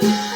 อ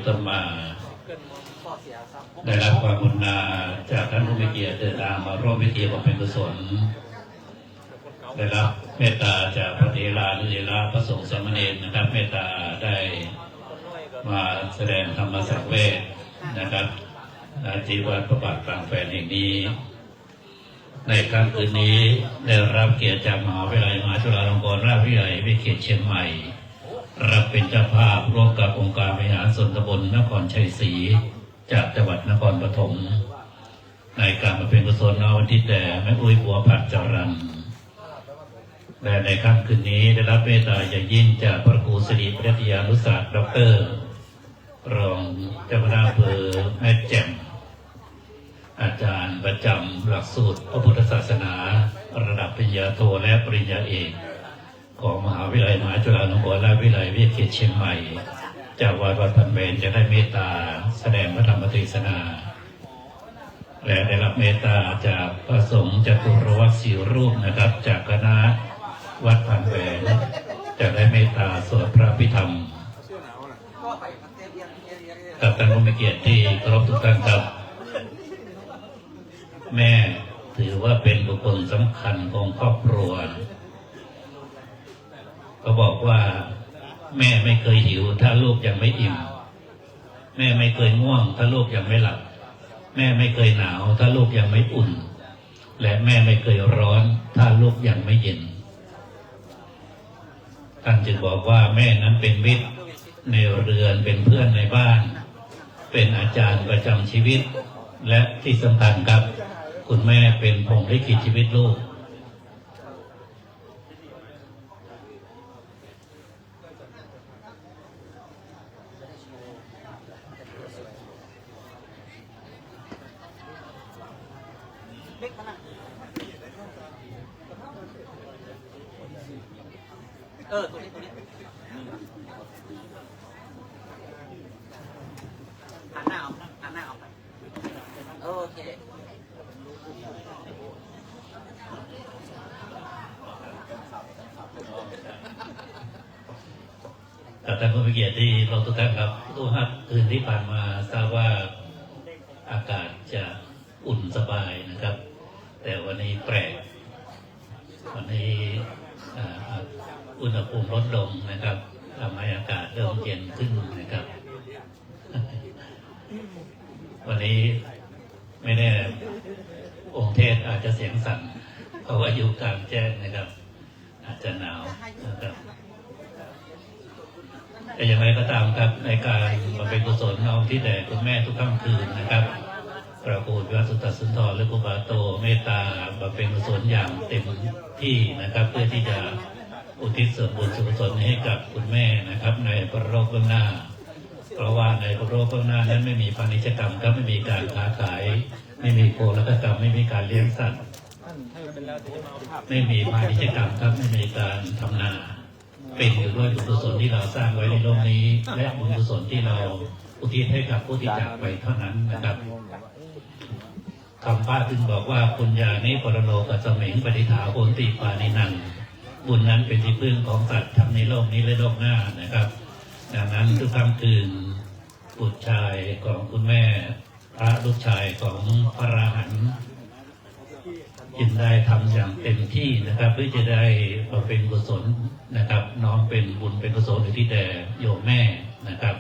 ต้นมาได้รับความกรุณาจากท่านผู้มีเกียรติเดินทางมาร่วมพิธีบำเพ็ญกุศลได้รับเมตตาจากพระเถรานุเถระพระสงฆ์สามเณรนะครับเมตตาได้มาแสดงธรรมสังเวชนะครับที่วัดพระบาทกลางแฟนแห่งนี้ในครั้งคืนนี้ได้รับเกียรติจากมหาวิทยาลัยมหาจุฬาลงกรณราชวิทยาลัยวิเขตเชียงใหม่รับเป็นเจ้าภาพร่วมกับองค์การบริหารส่วนตำบลนครชัยศรีจากจังหวัดนครปฐมในการบำเพ็ญกุศลในวันที่แต่แม่อุ้ยบัวผัดจรัญและในค่ำคืนนี้ได้รับเมตตาอย่างยิ่งจากพระครูสิริปริยานุศาสตร์ดร.รองเจ้าคณะอำเภอแม่แจ่มอาจารย์ประจำหลักสูตรพระพุทธศาสนาระดับปริญญาโทและปริญญาเอกของมหาวิทยาลัยมหาจุฬาลงกรณราชวิทยาลัยวิเขตเชียงใหม่จากวัดพันเบญจะได้เมตตาแสดงพระธรรมเทศนาและได้รับเมตตาจากพระสงฆ์จตุรวัตรสี่รูปนะครับจากคณะวัดพันเบญจะได้เมตตาสวดพระพิธรรมกับท่านผู้มีเกียรติที่เคารพทุกท่านครับแม่ถือว่าเป็นบุคคลสำคัญของครอบครัวก็บอกว่าแม่ไม่เคยหิวถ้าลูกยังไม่อิ่มแม่ไม่เคยง่วงถ้าลูกยังไม่หลับแม่ไม่เคยหนาวถ้าลูกยังไม่อุ่นและแม่ไม่เคยร้อนถ้าลูกยังไม่เย็นท่านจึงบอกว่าแม่นั้นเป็นมิตรในเรือนเป็นเพื่อนในบ้านเป็นอาจารย์ประจำชีวิตและที่สำคัญครับคุณแม่เป็นพรหมลิขิตชีวิตลูกตัวนี้หันหน้าออกไปโอเคท่านผู้มีเกียรติที่เราทุกท่านครับทุกท่านคืนที่ผ่านมาทราบว่าอากาศจะอุ่นสบายนะครับแต่วันนี้แปลกวันนี้อุณหภูมิลดลงนะครับทำให้อากาศเริ่มเย็นขึ้นนะครับวันนี้ไม่แน่องค์เทศอาจจะเสียงสั่นเพราะว่าอยู่กลางแจ้งนะครับอาจจะหนาวนะครับแต่อย่างไรก็ตามครับในการบำเพ็ญกุศลน้อมที่แด่คุณแม่ทุกค่ำคืนนะครับพระครูวิวัฒน์สุตตสุนทรและครูบาโตเมตตาบำเพ็ญกุศลอย่างเต็มที่นะครับเพื่อที่จะอุทิศส่วนบุญส่วนกุศลให้กับคุณแม่นะครับในพระโลกเบื้องหน้าเพราะว่าในพระโลกเบื้องหน้านั้นไม่มีพาณิชยกรรมครับไม่มีการค้าขายไม่มีโภคกรรมไม่มีการเลี้ยงสัตว์ไม่มีพาณิชยกรรมครับไม่มีการทำนาเป็นอยู่ด้วยบุญกุศลที่เราสร้างไว้ในโลกนี้และบุญกุศลที่เราอุทิศให้กับผู้ที่จากไปเท่านั้นนะครับคำพระจึงบอกว่าปุญญานิปรโลกัสมิงปฏิฐาโหติปานินังบุญนั้นเป็นที่พึ่งของสัตว์ทั้งในโลกนี้และโลกหน้านะครับดังนั้นทุกค่ำคืนบุตรชายของคุณแม่พระลูกชายของพระอรหันต์จึงได้ทำอย่างเต็มที่นะครับเพื่อจะได้มาเป็นกุศลนะครับน้อมเป็นบุญเป็นกุศลที่แด่โยมแม่นะครับ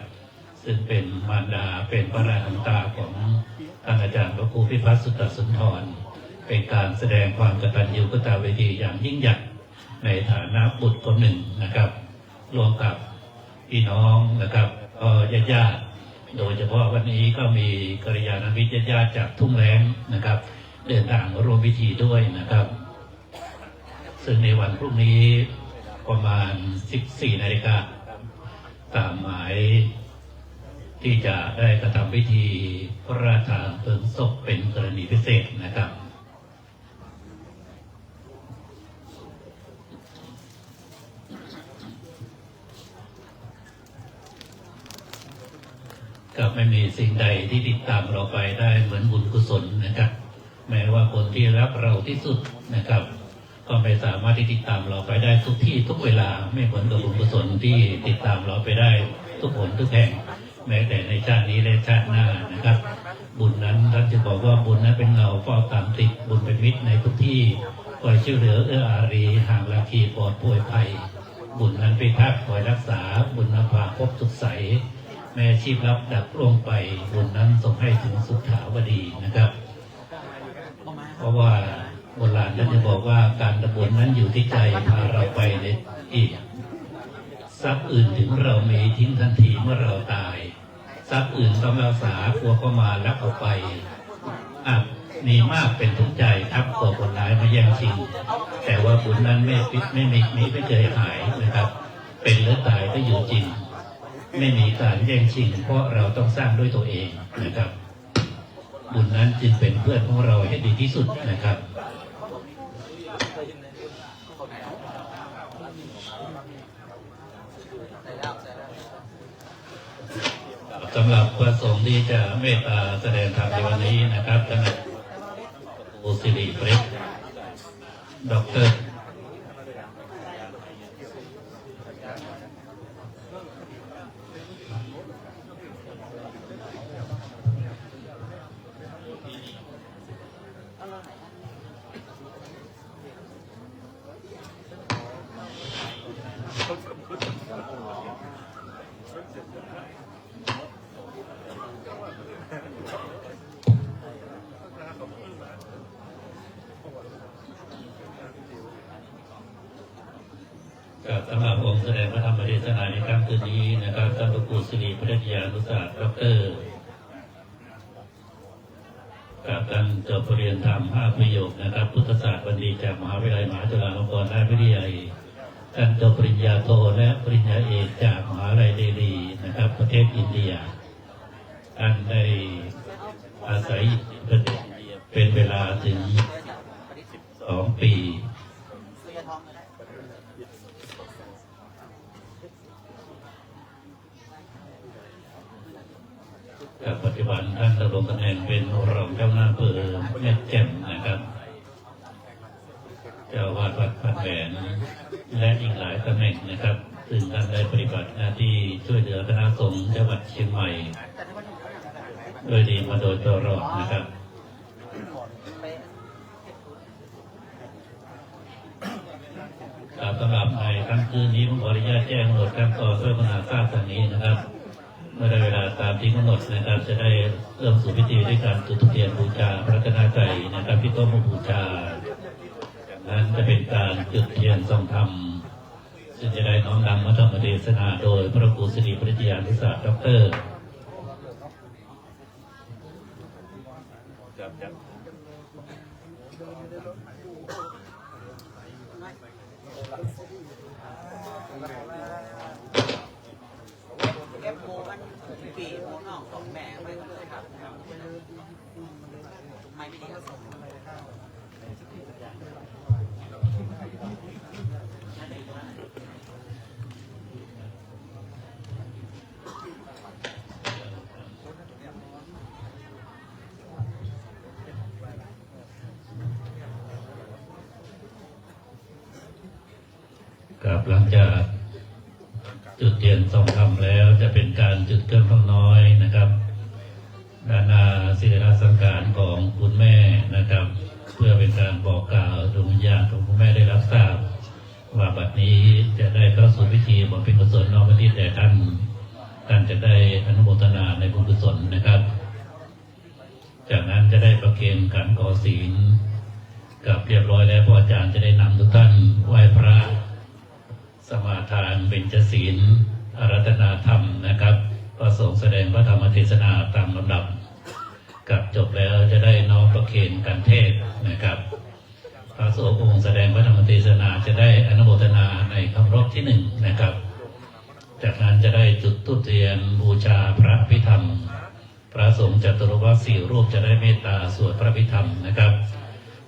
ซึ่งเป็นมารดาเป็นพระอรหันตาของท่านอาจารย์พระครูพิพัฒน์สุตตสุนทรเป็นการแสดงความกตัญญูกตเวทีอย่างยิ่งใหญ่ในฐานะบุตรคนหนึ่งนะครับรวมกับพี่น้องนะครับญาติโดยเฉพาะวันนี้ก็มีกัลยาณมิตรญาติจากทุ่งแล้งนะครับเดินทางมาร่วมพิธีด้วยนะครับซึ่งในวันพรุ่งนี้ประมาณ 14 นาฬิกาตามหมายที่จะได้กระทำพิธีพระราชทานเพลิงศพเป็นกรณีพิเศษนะครับก็ไม่มีสิ่งใดที่ติดตามเราไปได้เหมือนบุญกุศลนะครับแม้ว่าคนที่รักเราที่สุดนะครับก็ไม่สามารถที่ติดตามเราไปได้ทุกที่ทุกเวลาไม่เหมือนกับบุญกุศลที่ติดตามเราไปได้ทุกคนทุกแห่ง แม้แต่ในชาตินี้และชาติหน้านะครับ บุญนั้นท่านจะบอกว่าบุญนั้นเป็นเงาเฝ้าตามติดบุญเป็นมิตรในทุกที่คอยช่วยเหลือเอื้ออารีห่างลาคีปลอดป่วยภัยบุญนั้นพิทักษ์คอยรักษาบุญนภาพบสุขใสแม่ชีพรับดับล่วงไปบุญนั้นส่งให้ถึงสุขาวดีนะครับ เพราะว่าโบราณท่านจะบอกว่าการทำบุญนั้นอยู่ที่ใจพาเราไปในอีกทรัพย์อื่นถึงเรามีทิ้งทันทีเมื่อเราตายทรัพย์อื่นต้องรักษากลัวเข้ามาลักเอาไปมีมากเป็นทุกข์ใจครับกลัวคนร้ายมาแย่งชิงแต่ว่าบุญนั้นไม่เคยหายนะครับเป็นหรือตายก็อยู่จริงไม่มีการแย่งชิงเพราะเราต้องสร้างด้วยตัวเองนะครับบุญนั้นจึงเป็นเพื่อนของเราให้ดีที่สุดนะครับสำหรับพระสงฆ์ที่จะเมตตาแสดงธรรมในวันนี้นะครับท่านโอสิริเปรตด็อกเตอร์สำหรับองค์แสดงพระธรรมเทศนาในค่ำคืนนี้นะครับท่านพระครูสิริพระยานุศาสตร์ด็อกเตอร์กับท่านจบปริญญาธรรม5 ประโยคนะครับพุทธศาสตร์บัณฑิตจากมหาวิทยาลัยมหาจุฬาลงกรณราชวิทยาลัยท่านจบปริญญาโทและปริญญาเอกจากมหาวิทยาลัยเดลีนะครับประเทศอินเดียท่านได้อาศัยเป็นเวลาถึง2 ปีปัจจุบันท่านดำรงตำแหน่งเป็นรองเจ้าหน้าอำเภอแม่แจ่มนะครับเจ้าวาดวัดพันแหวนและอีกหลายตำแหน่งนะครับซึ่งท่านได้ปฏิบัติหน้าที่ช่วยเหลือคณะสงฆ์จังหวัดเชียงใหม่โดยดีมาโดยตลอดนะครับสำหรับในค่ำคืนนี้ผมขออนุญาตแจ้งกำหนดขั้นตอนเพื่อพัฒนาทราบทางนี้นะครับเมื่อได้เวลาตามที่กำหนดนะครับจะได้เริ่มสู่พิธีด้วยการจุดธูปเทียนบูชาพระรัตนตรัยนะครับที่โต๊ะบูชาจากนั้นจะเป็นการจุดเทียนทรงธรรมซึ่งจะได้น้อมนำมาธรรมเทศนาโดยพระครูสิริพระยานุศาสตร์ด็อกเตอร์ปีโมน้องของแม่ไปเลยครับไม่ดีครับกับหลังจากจุดเทียนทรงธรรมแล้วจะเป็นการจุดเครื่องข้างน้อยนะครับด้านหน้าศิลาสังขารของคุณแม่นะครับเพื่อเป็นการบอกกล่าวดวงวิญญาณของคุณแม่ได้รับทราบว่าบัดนี้จะได้เข้าสู่พิธีบำเพ็ญกุศลน้อมอุทิศแด่ท่านจะได้อนุโมทนาในบุญกุศลนะครับจากนั้นจะได้ประเคนขันขอศีลกับเรียบร้อยแล้วพระอาจารย์จะได้นำทุกท่านไหว้พระสมาทานเบญจศีลอาราธนาธรรมนะครับประสงค์แสดงพระธรรมเทศนาตามลำดับกับจบแล้วจะได้น้อมประเคนกันเทศนะครับพระสงฆ์องค์แสดงพระธรรมเทศนาจะได้อนุโมทนาในคำรบที่1นะครับจากนั้นจะได้จุดธูปเทียนบูชาพระพิธรรมพระสงฆ์จตุรวรรษ4 รูปจะได้เมตตาสวดพระพิธรรมนะครับ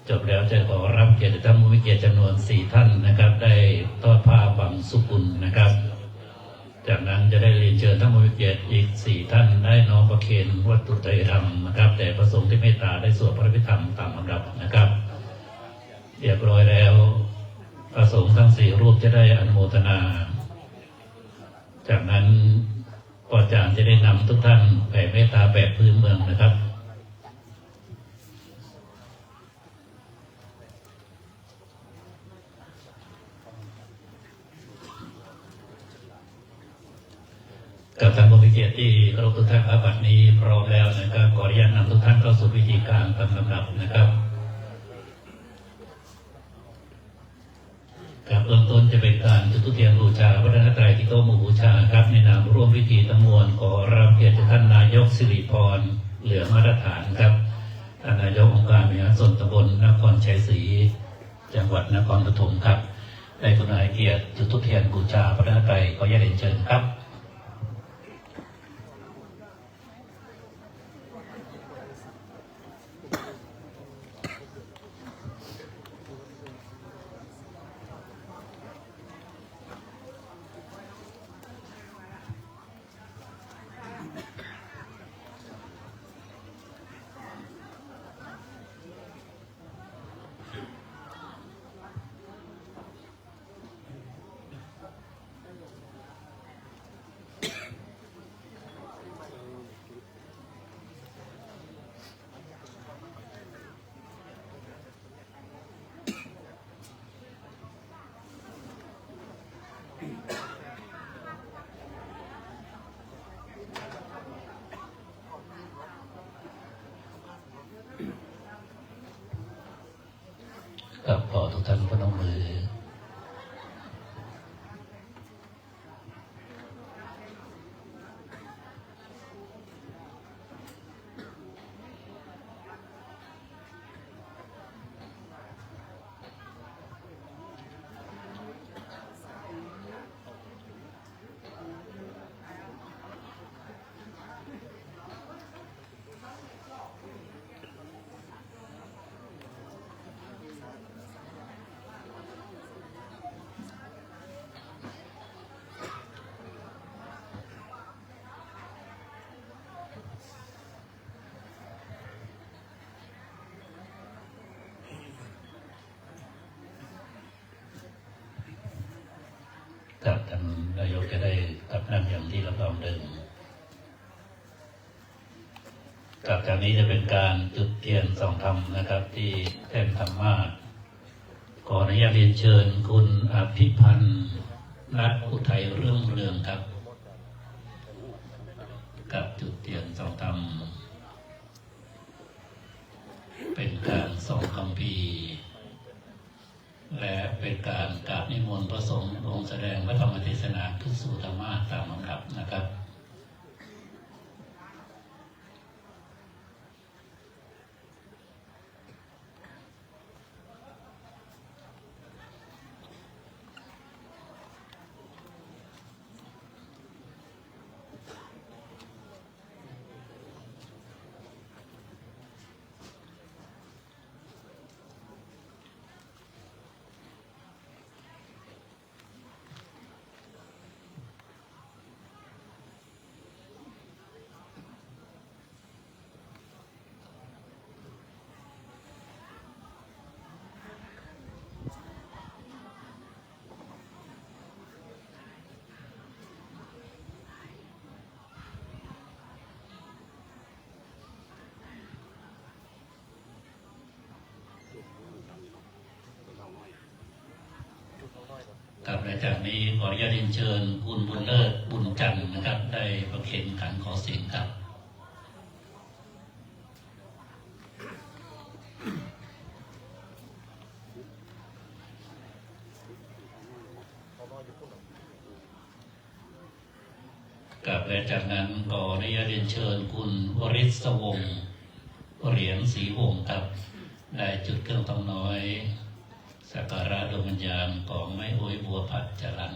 จบแล้วจะขอรับเกียรติท่านผู้มีเกียรติจำนวน4 ท่านนะครับได้ทอดผ้าบังสุกุลนะครับจากนั้นจะได้เรียนเชิญท่านผู้มีเกียรติอีก4 ท่านได้น้อมประเคนวัตถุไตรธรรมนะครับแต่พระสงฆ์ที่เมตตาได้สวดพระพิธรรมตามลำดับนะครับเรียบร้อยแล้วพระสงฆ์ทั้ง4 รูปจะได้อนุโมทนาจากนั้นพ ก็อาจารย์จะได้นำทุกท่านแผ่เมตตาแบบพื้นเมืองนะครับกับทางบริเกียรติที่เคารพทุกท่านครับบัดนี้พร้อมแล้วนะครับขออนุญาตนำทุกท่านเข้าสู่พิธีการตามลำดับนะครับครับเริ่มต้นจะเป็นการจุดธูปเทียนบูชาพระรัตนตรัยที่โต๊ะหมู่บูชาครับในนามร่วมพิธีทั้งมวลขอรับเกียรติท่านนายกสิริพรเหลืองมาตรฐานครับท่านนายกองค์การบริหารส่วนตำบลนครชัยศรีจังหวัดนครปฐมครับได้กรุณาให้เกียรติจุดธูปเทียนบูชาพระรัตนตรัยขออนุญาตเรียนเชิญครับครับขอทุกท่านพนมมือครับท่านนายกจะได้กลับนั่งอย่างที่เราลองเดิมกับจากนี้จะเป็นการจุดเทียนส่องธรรมนะครับที่แท่นธรรมาสน์ขออนุญาตเรียนเชิญคุณอภิพันธ์นัทอุทัยเรื่องเรืองครับกับจุดเทียนส่องธรรมเป็นการส่องคัมภีร์และเป็นการกราบนิมนต์พระสงฆ์ลงแสดงพระธรรมเทศนาขึ้นสู่ธรรมะตามลำดับนะครับกับและจากนี้ขออนุญาตเรียนเชิญคุณบุญเลิศบุญจันทร์นะครับได้ประเคนขันขอเสียงครับกับและจากนั้นขออนุญาตเรียนเชิญคุณวริศวงศ์เหรียญศรีวงศ์ครับได้จุดเครื่องต้องน้อยสักการะดวงวิญญาณของแม่โอยบัวผัดจรัญ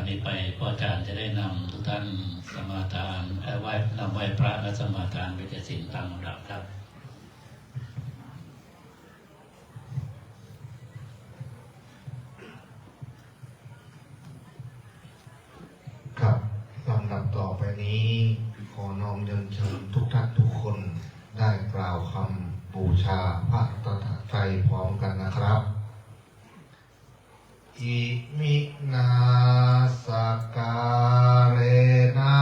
นี้ไปพ่ออาจารย์จะได้นำทุกท่านสมาทานนำไหว้พระและสมาทานเวทศิลป์ตามลำดับครับ ครับลำดับต่อไปนี้ขอน้อมเรียนเชิญทุกท่านทุกคนได้กล่าวคำบูชาพระตถาไตรพร้อมกันนะครับอิมินาสการเนะ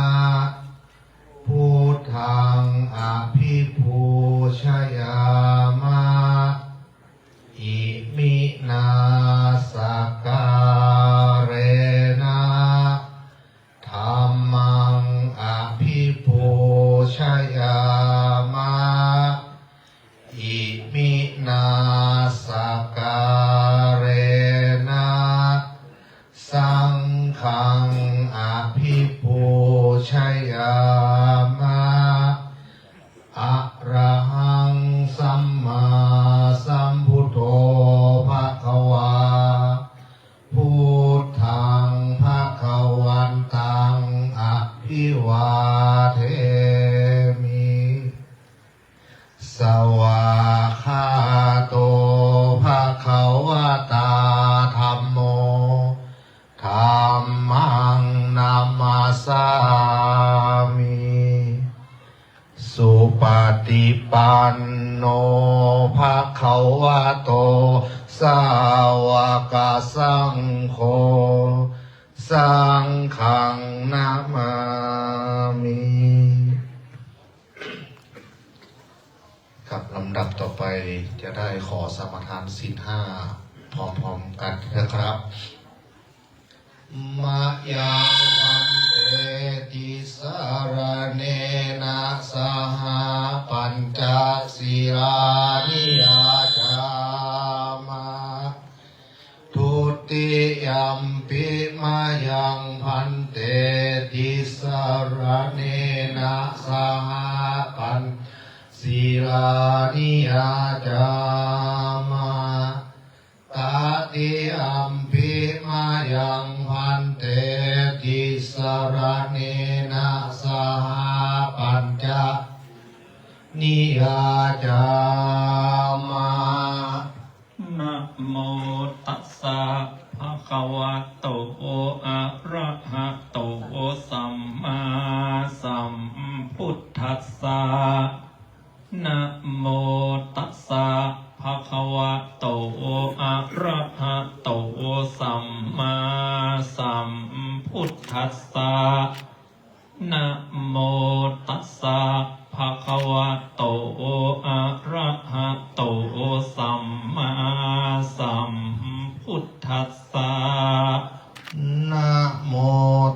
พุทธังอภิปูชยามะอิมินาสการนะธัมมังอภิปูชยามะอิมินาสการนะสังฆังอภิปูชยามะอะระหังสัมมาสัมพุทโธภะคะวาพุทธังภะคะวันตังอภิวาเทมิสวาคาโตภะคะวะตาธัมโมธัมมังนามาสามิสุปฏิปันโนภะคะวะโตสาวกสังโฆสังฆังนามามิครับลำดับต่อไปจะได้ขอสมาทานศีลห้าพร้อมๆกันนะครับมะยังพันเตติสารเนนะสหปัญจศีลานิยาจามะทุติยัมปิมายังพันเตติสารเนนะสหปัญจศีลานิยาจามะตติยัมปิมายังพันเตติสรเนนะสหปัญจนิยาจามะนะโมตัสสะภะคะวะโตอะระหะโตสัมมาสัมพุทธัสสะนะโมตัสสะภะคะวะโตอะระหะโตสัมมาสัมพุทธัสสะนะโมตัสสะภะคะวะโตอะระหะโตสัมมาสัมพุทธัสสะนะโม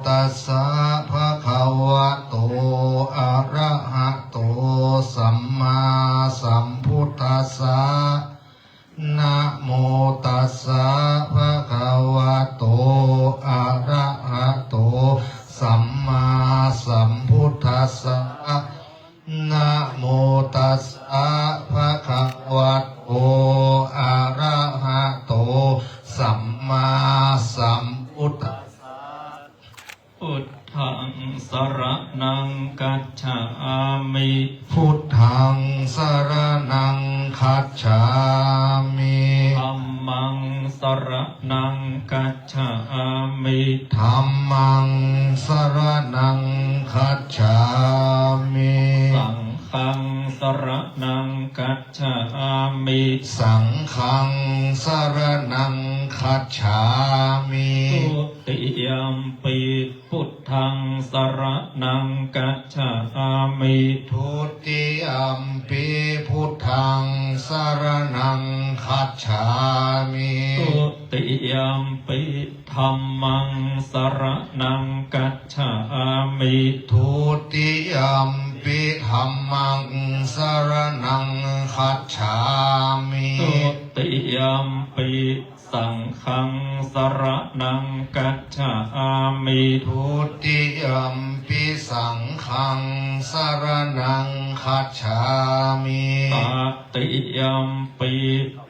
ตัสสะภะคะวะโตอะระหะโตสัมมาสัมพุทธัสสะนะโมตัสสะภะคะวะโตอะระหะโตสัมมาสัมพุทธัสสะนะโมตัสสะภะคะวะโตอะระหะโตสัมมาสัมพุทธัสสะพุทธังสรณังคัจฉามิพุทธังสรณังคัจฉามิธัมมังสรณังคัจฉามิธัมมังสรณังคัจฉามิสังฆังสรณังคัจฉามิสังฆังสรณังคัจฉามิทุติยัมปิพุทธังสรณังคัจฉามิทุติยัมปิพุทธังสรณังคัจฉามิทุติยัมปิธัมมังสรณังคัจฉามิทุติยัมปิธัมมังสรณังคัจฉามิทุติยัมปิสั สังฆังสรณังกัจฉามิ ทุติยัมปิสังฆังสรณังคัจฉามิ ตติยัมปิ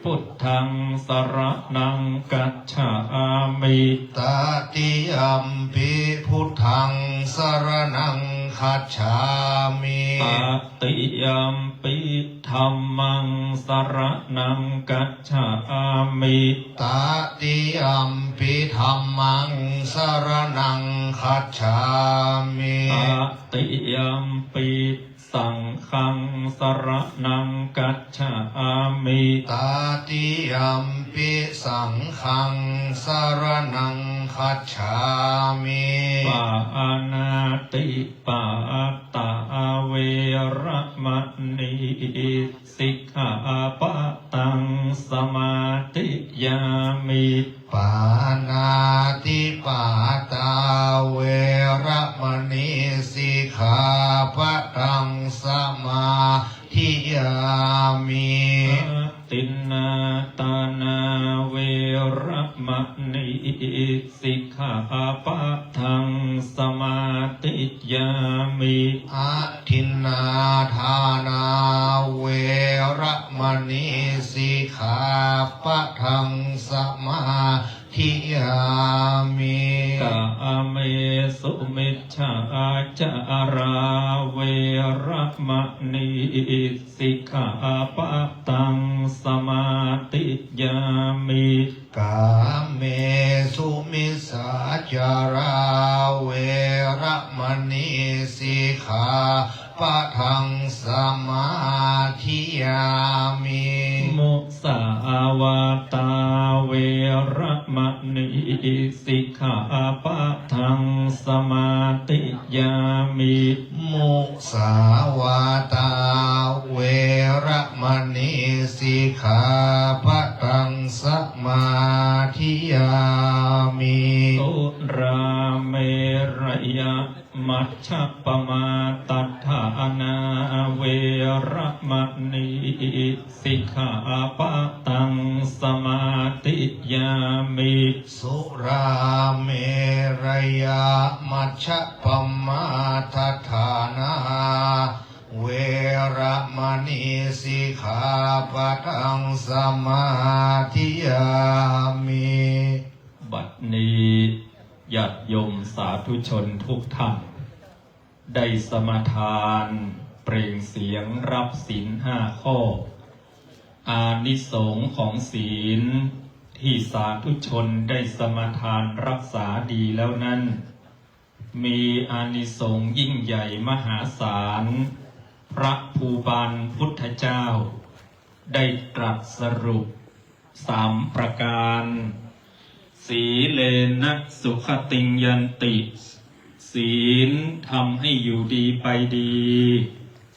พุทธังสรณังกัจฉามิ ตติยัมปิพุทธังสรณังคัจฉามิ ตติยัมปิธัมมังสรณังกัจฉามิ ตติยัมปิธัมมังสรณังคัจฉามิ ตติยัมปิสังฆังสรณังกัจฉามิ ตติยัมปิสังฆังสรณังคัจฉามิ ปานาติปาตาเวระมณีสิกขาปะตังสมาธิยามิ ปานาติปาตาเวระมณีสิกขาปะทังสมาธิยามิ ตินนาตานาเวระมณีสิกขาปะทังสมาธิยามิ อาทินนาทานาเวระมณีสิกขาปะทังสมาธิยามิ กาเมสุมิชฌาจาราเวระมณีสิกขาปะตังสมาธิยามิ กาเมสุมิสาจาราเวระมณีสิกขาปะทังสมาธิยามิ มุสาวาตาเวระมณีสิกขาปะทังสมาธิยามิ มุสาวาตาเวระมณีสิกขาปะทังสมาธิยามิ สุราเมรยะมัชฌปปมาตัฏฐานาเวระมณีสิกขาปะตังสมาธิยามิ สุราเมรยามัชฌปปมาทัฏฐานาเวระมณีสิกขาปะทังสมาธิยามิ บัดนี้ญาติโยมสาธุชนทุกท่านได้สมาทานเปล่งเสียงรับศีล5 ข้อ อานิสงส์ของศีลที่สาธุชนได้สมาทานรักษาดีแล้วนั้นมีอานิสงส์ยิ่งใหญ่มหาศาลพระภูบาลพุทธเจ้าได้ตรัสสรุป3 ประการสีเลนะสุขติงยันติ ศีลทำให้อยู่ดีไปดี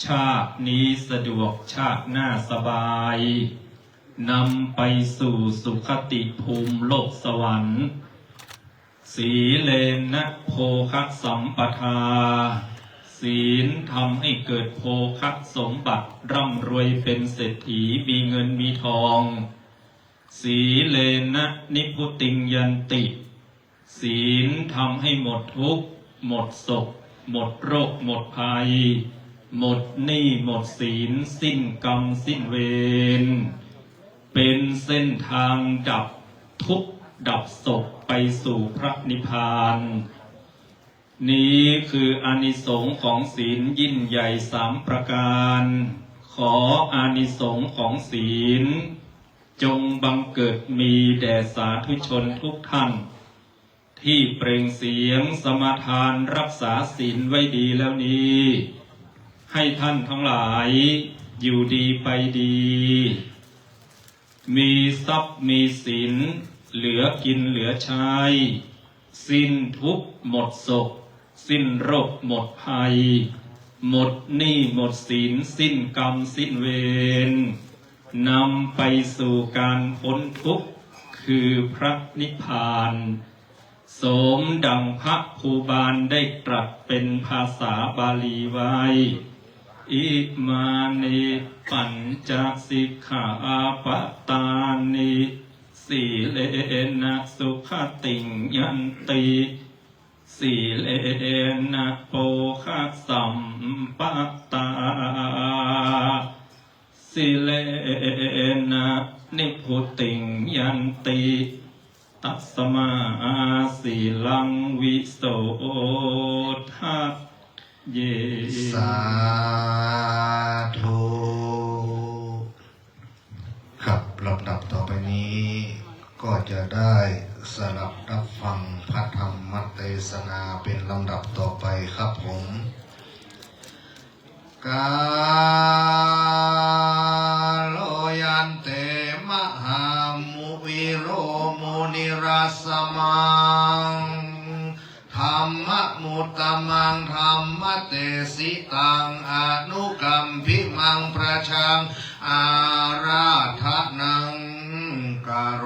ชาตินี้สะดวกชาติหน้าสบายนำไปสู่สุขติภูมิโลกสวรรค์สีเลนะโภคสัมปทา ศีลทำให้เกิดโภคสมบัติร่ำรวยเป็นเศรษฐีมีเงินมีทองสีเลนะนิพุติงยันติ ศีลทำให้หมดทุกข์หมดโศกหมดโรคหมดภัยหมดหนี้หมดศีลสิ้นกรรมสิ้นเวรเป็นเส้นทางดับทุกข์ดับโศกไปสู่พระนิพพานนี้คืออานิสงส์ของศีลยิ่งใหญ่3 ประการขออานิสงส์ของศีลจงบังเกิดมีแด่สาธุชนทุกท่านที่เปล่งเสียงสมาทานรักษาศีลไว้ดีแล้วนี้ให้ท่านทั้งหลายอยู่ดีไปดีมีทรัพย์มีสินเหลือกินเหลือใช้สิ้นทุกข์หมดโศกสิ้นโรคหมดภัยหมดหนี้หมดศีลสิ้นกรรมสิ้นเวรนำไปสู่การพ้นทุกข์คือพระนิพพานสมดังพระภูบาลได้ตรัสเป็นภาษาบาลีไว้อิมานิปัญจสิกขาปตานิส สีเลนะสุขติงยันติสีเลนะโปคะสัมปตาสีเลนะนิพุติงยันติตัสมาสีลังวิโสทะเย สาธุครับลำดับต่อไปนี้ก็จะได้สลับรับฟังพระธรรมเทศนาเป็นลำดับต่อไปครับผมกาโลยันเตมหามุวิโรมุนิรัสมังธรรมมุตตมังธรรมเตสิตังอนุกัมพิมังประชังอาราธนังกโร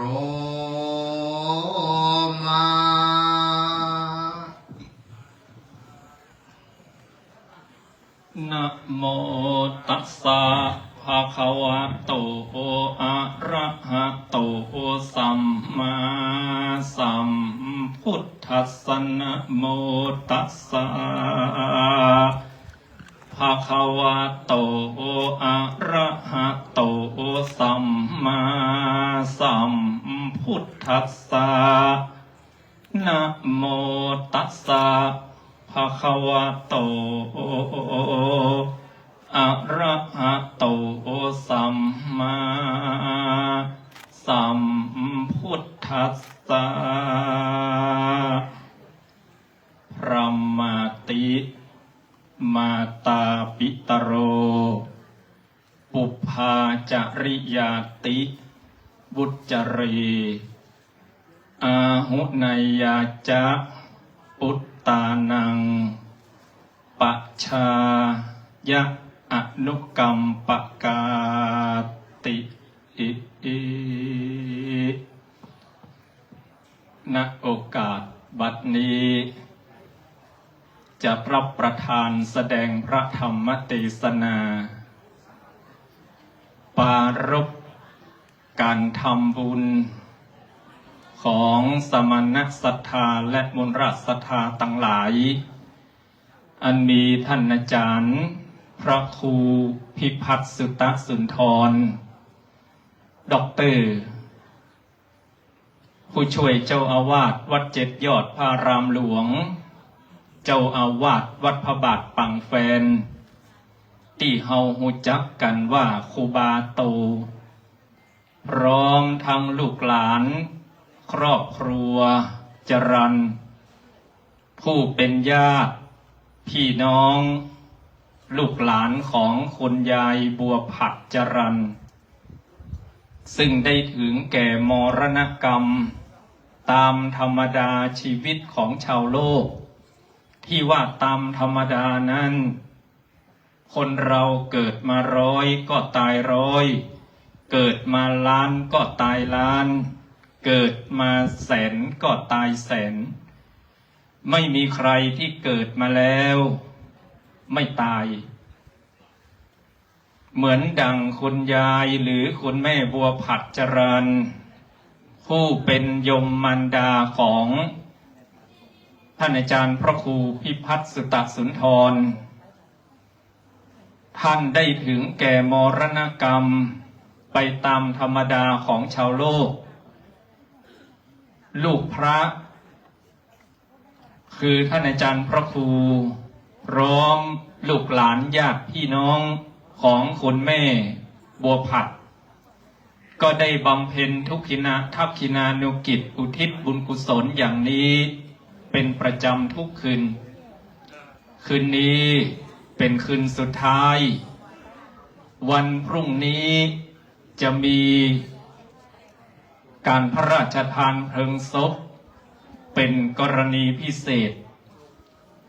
มา นะโมตัสสะภะคะวะโตอะระหะโตสัมมาสัมพุทธัสสะนะโมตัสสะภะคะวะโตอะระหะโตสัมมาสัมพุทธัสสะนะโมตัสสะภะคะวะโตอะระหะโตสัมมาสัมพุทธัสสะพระมาติมาตาปิตโรปุพพาจริยาติบุจจเรอาหุนายาจะปุตตานังปัจฉายะอนุกรรมปกาติณโอกาสบัดนี้จะรับประทานแสดงพระธรรมเทศนาปารภการทำบุญของสมณศรัทธาและมนต์ราชศรัทธาทั้งหลายอันมีท่านอาจารย์พระครูพิพัฒน์สุตสุนทรด็อกเตอร์ผู้ช่วยเจ้าอาวาสวัดเจ็ดยอดพระรามหลวงเจ้าอาวาสวัดพระบาทปังแฟนที่เฮาฮู้จักกันว่าครูบาโตพร้อมทั้งลูกหลานครอบครัวจรัญผู้เป็นญาติพี่น้องลูกหลานของคุณยายบัวผักจรัญซึ่งได้ถึงแก่มรณกรรมตามธรรมดาชีวิตของชาวโลกที่ว่าตามธรรมดานั้นคนเราเกิดมา100ก็ตาย100เกิดมาล้านก็ตายล้านเกิดมาแสนก็ตายแสนไม่มีใครที่เกิดมาแล้วไม่ตายเหมือนดังคุณยายหรือคุณแม่บัวผัดจรัญผู้เป็นยมมารดาของท่านอาจารย์พระครูพิพัฒน์สุตสุนทรท่านได้ถึงแก่มรณกรรมไปตามธรรมดาของชาวโลกลูกพระคือท่านอาจารย์พระครูพร้อมลูกหลานญาติพี่น้องของคุณแม่บัวผัดก็ได้บำเพ็ญทุกขินาทักขินานุกิจอุทิศบุญกุศลอย่างนี้เป็นประจำทุกคืนคืนนี้เป็นคืนสุดท้ายวันพรุ่งนี้จะมีการพระราชทานเพลิงศพเป็นกรณีพิเศษ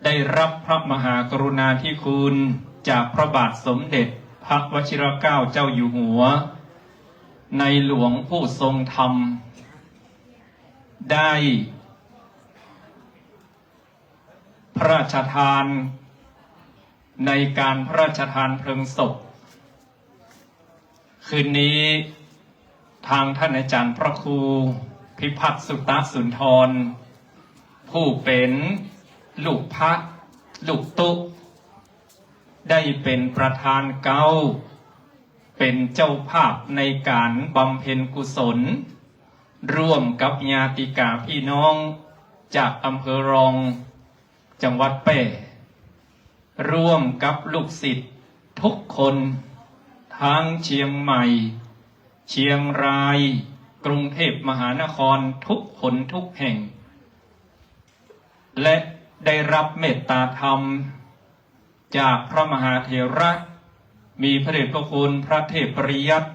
ได้รับพระมหากรุณาธิคุณจากพระบาทสมเด็จพระวชิรเกล้าเจ้าอยู่หัวในหลวงผู้ทรงธรรมได้พระราชทานในการพระราชทานเพลิงศพคืนนี้ ทางท่านอาจารย์พระครูพิพัฒน์สุตสุนทรผู้เป็นลูกพระลูกตุได้เป็นประธานเก้าเป็นเจ้าภาพในการบำเพ็ญกุศลร่วมกับญาติกาพี่น้องจากอำเภอรองจังหวัดแพร่ร่วมกับลูกศิษย์ทุกคนทั้งเชียงใหม่เชียงรายกรุงเทพมหานครทุกคนทุกแห่งและได้รับเมตตาธรรมจากพระมหาเถระมีพระเดชพระคุณพระเทพปริยัติ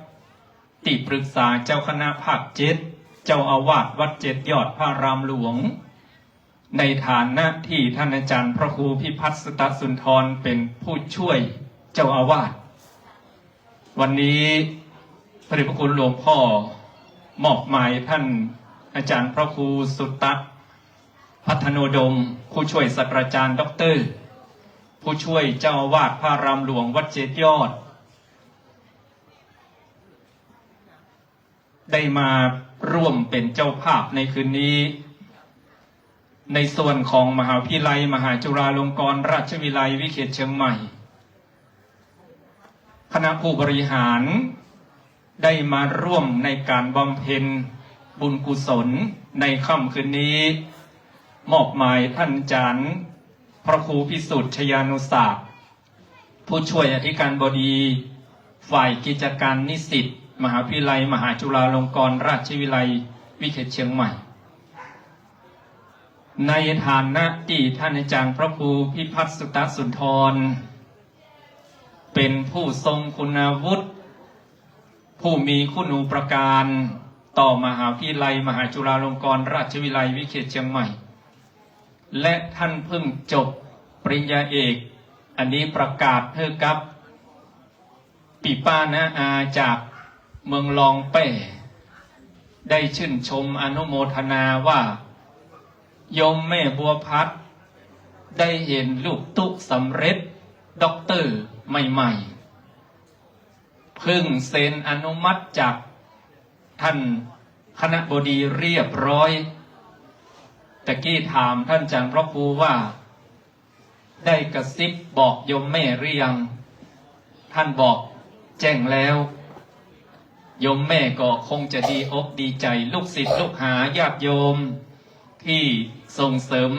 ที่ปรึกษาเจ้าคณะภาคเจ็ดเจ้าอาวาสวัดเจ็ดยอดพระรามหลวงในฐานะที่ท่านอาจารย์พระครูพิพัฒน์สุตสุนทรเป็นผู้ช่วยเจ้าอาวาสวันนี้พระเดชพระคุณหลวงพ่อมอบหมายท่านอาจารย์พระครูสุตพัฒโนดมผู้ช่วยศาสตราจารย์ด็อกเตอร์ผู้ช่วยเจ้าอาวาสพระรามหลวงวัดเจ็ดยอดได้มาร่วมเป็นเจ้าภาพในคืนนี้ในส่วนของมหาวิทยาลัยมหาจุฬาลงกรณราชวิทยาลัยวิเขตเชียงใหม่คณะผู้บริหารได้มาร่วมในการบำเพ็ญบุญกุศลในค่ำคืนนี้มอบหมายท่านอาจารย์พระครูพิสุทธิ์ชยานุศาสตร์ผู้ช่วยอธิการบดีฝ่ายกิจการนิสิตมหาวิทยาลัยมหาจุฬาลงกรณราชวิทยาลัยวิเขตเชียงใหม่ในฐานะที่ท่านอาจารย์พระครูพิพัฒน์สุตสุนทรเป็นผู้ทรงคุณวุฒิผู้มีคุณูปการต่อมหาวิทยาลัยมหาจุฬาลงกรณราชวิทยาลัยวิเขตเชียงใหม่และท่านเพิ่งจบปริญญาเอกอันนี้ประกาศให้กับปีป้านะอาจากเมืองรองแป้ได้ชื่นชมอนุโมทนาว่าโยมแม่บัวพัดได้เห็นลูกตุ๊กสำเร็จด็อกเตอร์ใหม่ๆเพิ่งเซ็นอนุมัติจากท่านคณบดีเรียบร้อยตะกี้ถามท่านอาจารย์พระครูว่าได้กระซิบบอกโยมแม่หรือยังท่านบอกแจ้งแล้วโยมแม่ก็คงจะดีอกดีใจลูกศิษย์ลูกหาญาติโยมที่ส่งเสริม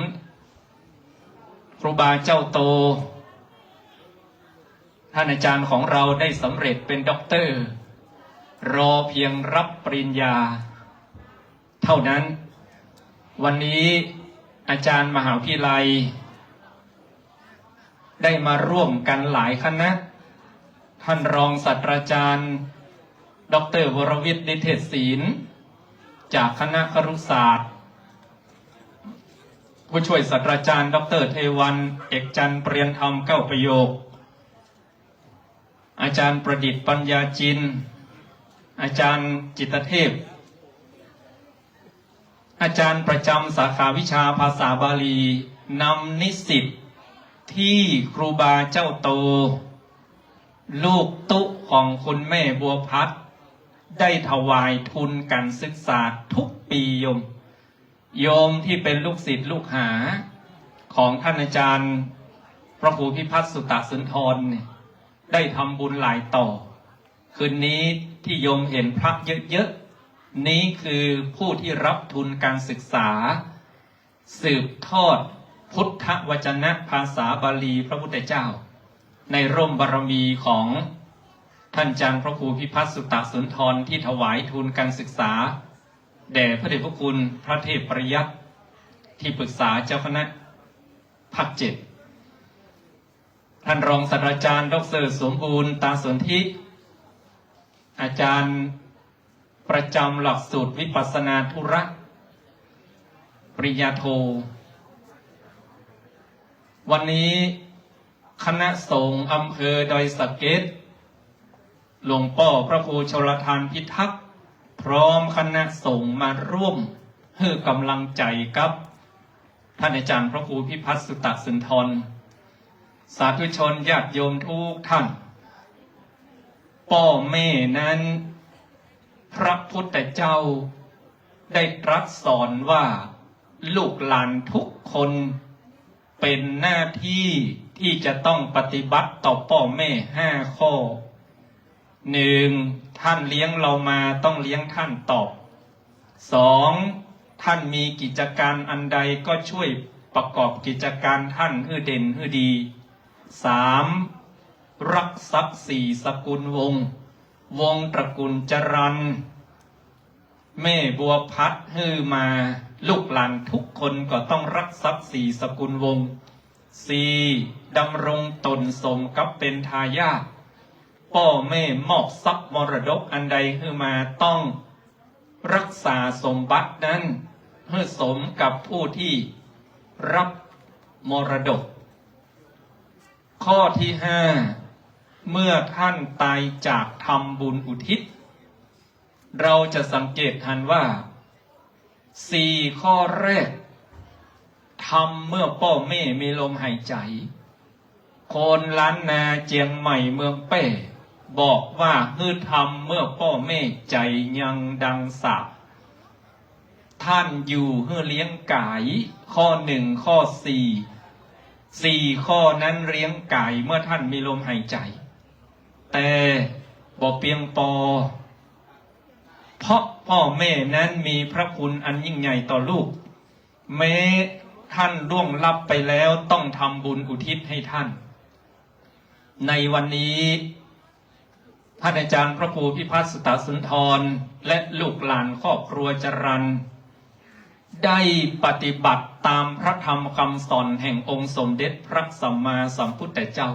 ครูบาเจ้าโตท่านอาจารย์ของเราได้สำเร็จเป็นด็อกเตอร์รอเพียงรับปริญญาเท่านั้นวันนี้อาจารย์มหาวิทยาลัยได้มาร่วมกันหลายคณะท่านรองศาสตราจารย์ดร.วรวิทย์นิเทศศิลป์จากคณะครุศาสตร์ผู้ช่วยศาสตราจารย์ดร.เทวันเอกจันทร์เปรียนธรรมเก้าประโยคอาจารย์ประดิษฐ์ปัญญาจินอาจารย์จิตเทพอาจารย์ประจำสาขาวิชาภาษาบาลีนำนิสิตที่ครูบาเจ้าโตลูกตุ๊ของคุณแม่บัวพัดได้ถวายทุนการศึกษาทุกปีโยมที่เป็นลูกศิษย์ลูกหาของท่านอาจารย์พระครูพิพัฒน์สุตสุนทรเนี่ยได้ทำบุญหลายต่อคืนนี้ที่โยมเห็นพระเยอะๆนี้คือผู้ที่รับทุนการศึกษาสืบทอดพุทธวจนะภาษาบาลีพระพุทธเจ้าในร่มบารมีของท่านอาจารย์พระครูพิพัฒน์สุตสุนทรที่ถวายทุนการศึกษาแด่พระเดชพระคุณพระเทพปริยัติที่ปรึกษาเจ้าคณะภาคเจ็ดท่านรองศาสตราจารย์ดร.สมบูรณ์ตาสนธิอาจารย์ประจำหลักสูตรวิปัสสนาธุระปริญญาโทวันนี้คณะสงฆ์อำเภอดอยสะเก็ดหลวงพ่อพระครูชลทานพิทักษ์พร้อมคณะสงฆ์มาร่วมให้กำลังใจกับท่านอาจารย์พระครูพิพัฒน์สุตสุนทรสาธุชนญาติโยมทุกท่านพ่อแม่นั้น พระพุทธเจ้าได้ตรัสสอนว่าลูกหลานทุกคนเป็นหน้าที่ที่จะต้องปฏิบัติต่อพ่อแม่5 ข้อ 1. ท่านเลี้ยงเรามาต้องเลี้ยงท่านตอบ 2. ท่านมีกิจการอันใดก็ช่วยประกอบกิจการท่านให้เด่นให้ดี 3. รักทรัพย์4 สกุลวงศ์ตระกูลจรัญแม่บัวพัดฮือมาลูกหลานทุกคนก็ต้องรักทรัพย์4 สกุลวงศ์ 4. ดำรงตนสมกับเป็นทายาทพ่อแม่มอบทรัพย์มรดกอันใดฮือมาต้องรักษาสมบัตินั้นให้สมกับผู้ที่รับมรดก ข้อที่ 5 เมื่อท่านตายจากทำบุญอุทิศเราจะสังเกตทันว่า4 ข้อแรกทำเมื่อพ่อแม่มีลมหายใจโคนล้านนาเจียงใหม่เมืองเป้บอกว่าฮือทำเมื่อพ่อแม่ใจยังดังสาบท่านอยู่ฮือเลี้ยงไก่ข้อ 1 ข้อ 4 ข้อนั้นเลี้ยงไก่เมื่อท่านมีลมหายใจแต่บ่เพียงพอเพราะพ่อแม่นั้นมีพระคุณอันยิ่งใหญ่ต่อลูกแม้ท่านล่วงลับไปแล้วต้องทำบุญอุทิศให้ท่านในวันนี้ท่านอาจารย์พระครูพิพัฒน์สุตสุนทรและลูกหลานครอบครัวจรัญได้ปฏิบัติตามพระธรรมคำสอนแห่งองค์สมเด็จพระสัมมาสัมพุทธเจ้า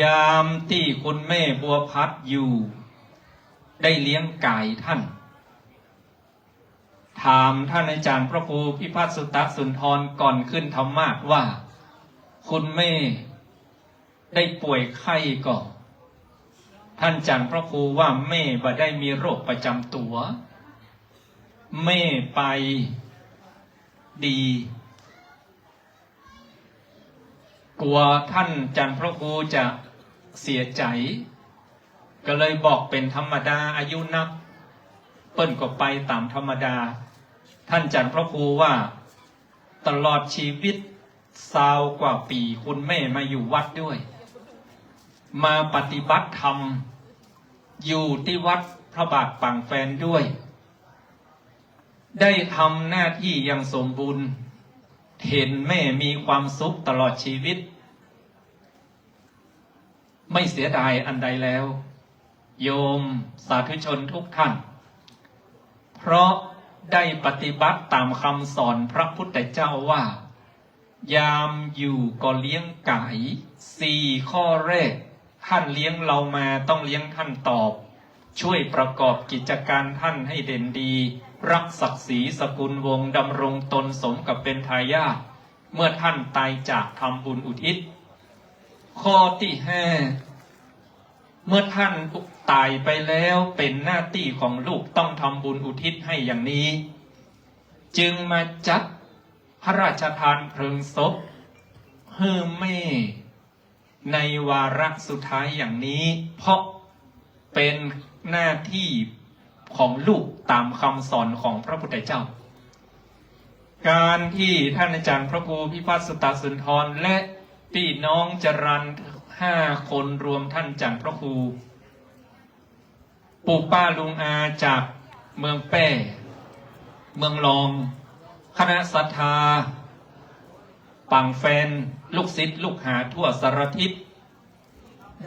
ยามที่คุณแม่บัวพัดอยู่ได้เลี้ยงไก่ท่านถามท่านอาจารย์พระครูพิพัฒน์สุตสุนทรก่อนขึ้นธรรมาสน์ว่าคุณแม่ได้ป่วยไข้ก่อนท่านอาจารย์พระครูว่าแม่บ่ได้มีโรคประจำตัวแม่ไปดีกลัวท่านอาจารย์พระครูจะเสียใจก็เลยบอกเป็นธรรมดาอายุนับเปิ้นก็ไปตามธรรมดาท่านอาจารย์พระครูว่าตลอดชีวิต20 กว่าปีคุณแม่มาอยู่วัดด้วยมาปฏิบัติธรรมอยู่ที่วัดพระบาทปางแฟนด้วยได้ทำหน้าที่อย่างสมบูรณ์เห็นแม่มีความสุขตลอดชีวิตไม่เสียดายอันใดแล้วโยมสาธุชนทุกท่านเพราะได้ปฏิบัติตามคำสอนพระพุทธเจ้าว่ายามอยู่ก็เลี้ยงไก่4 ข้อแรกท่านเลี้ยงเรามาต้องเลี้ยงท่านตอบช่วยประกอบกิจการท่านให้เด่นดีรักศักดิ์ศรีสกุลวงศ์ดำรงตนสมกับเป็นทายาทเมื่อท่านตายจากทำบุญอุทิศข้อที่ 5เมื่อท่านตายไปแล้วเป็นหน้าที่ของลูกต้องทำบุญอุทิศให้อย่างนี้จึงมาจัดพระราชทานเพลิงศพให้แม่ในวาระสุดท้ายอย่างนี้เพราะเป็นหน้าที่ของลูกตามคำสอนของพระพุทธเจ้าการที่ท่านอาจารย์พระครูพิพัฒน์สุตสุนทรและพี่น้องจรัญ5 คนรวมท่านอาจารย์พระครูปู่ป้าลุงอาจากเมืองแป้เมืองรองคณะศรัทธาปางแฟนลูกศิษย์ลูกหาทั่วสารทิศ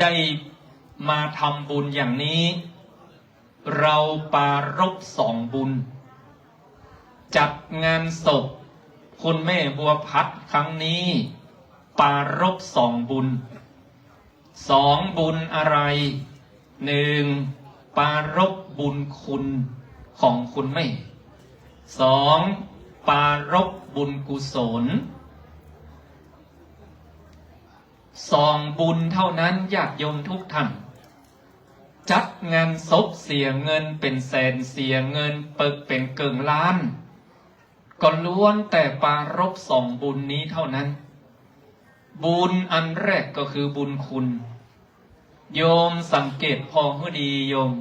ได้มาทำบุญอย่างนี้เราปารภ2 บุญจัดงานศพคุณแม่บัวพัดครั้งนี้ปารภ2 บุญ2 บุญอะไร 1. ปารภบุญคุณของคุณแม่ 2. ปารภบุญกุศล2 บุญเท่านั้นญาติโยมทุกท่านจัดงานศพเสียเงินเป็นแสนเสียเงินเปิกเป็นเกิงล้านก็ล้วนแต่ปารภ2 บุญนี้เท่านั้นบุญอันแรกก็คือบุญคุณโยมสังเกตพอให้ดีโยม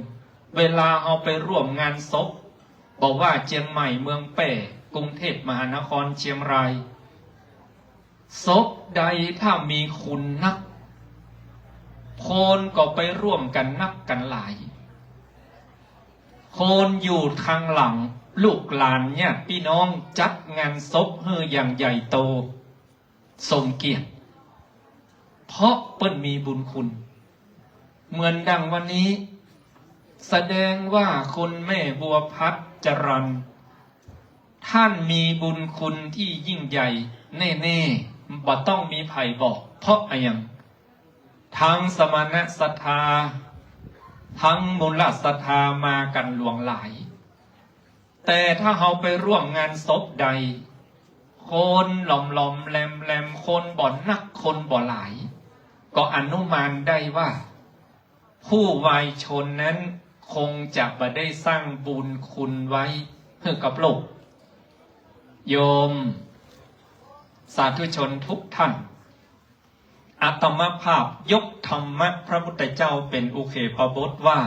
เวลาเอาไปร่วมงานศพบอกว่าเชียงใหม่เมืองแป่กรุงเทพมหานครเชียงรายศพใดถ้ามีคุณนักคนก็ไปร่วมกันนับกันหลายคนอยู่ทางหลังลูกหลานญาติพี่น้องจัดงานศพเฮืออย่างใหญ่โตสมเกียรติเพราะเปิ้นมีบุญคุณเหมือนดังวันนี้แสดงว่าคุณแม่บัวพัฒน์จรัญท่านมีบุญคุณที่ยิ่งใหญ่แน่ๆบ่ต้องมีไผบอกเพราะอะไรอย่างทั้งสมณศรัทธาทั้งมูลศรัทธามากันหลวงหลายแต่ถ้าเราไปร่วมงานศพใดคนหล่อมๆแหลมๆคนบ่นักคนบ่หลายก็อนุมานได้ว่าผู้วายชนนั้นคงจะบ่ได้สร้างบุญคุณไว้เพื่อกับโลกโยมสาธุชนทุกท่านอาตมาภาพยกธรรมะพระพุทธเจ้าเป็นอุเคปบทว่า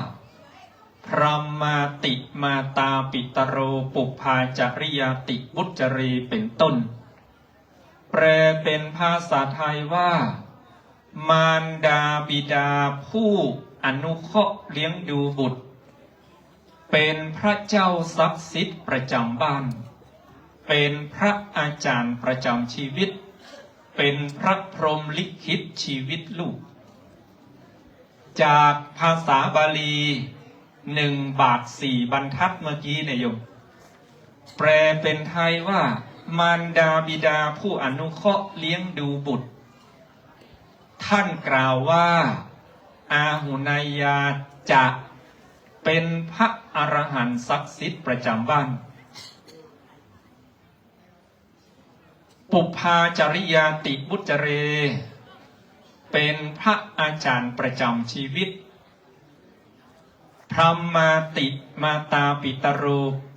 พรหมาติมาตาปิตโรปุพาจริยาติวุจรีเป็นต้นแปลเป็นภาษาไทยว่ามารดาบิดาผู้อนุเคราะห์เลี้ยงดูบุตรเป็นพระเจ้าศักดิ์สิทธิ์ประจำบ้านเป็นพระอาจารย์ประจำชีวิตเป็นพระพรหมลิขิตชีวิตลูกจากภาษาบาลี1 บาท 4 บรรทัดเมื่อกี้เนี่ยโยมแปลเป็นไทยว่ามารดาบิดาผู้อนุเคราะห์เลี้ยงดูบุตรท่านกล่าวว่าอาหุนายาจะเป็นพระอรหันต์ศักดิ์สิทธิ์ประจำบ้านปุพาจริยาติบุจเรเป็นพระอาจารย์ประจำชีวิตพรหมาติมาตาปิตโร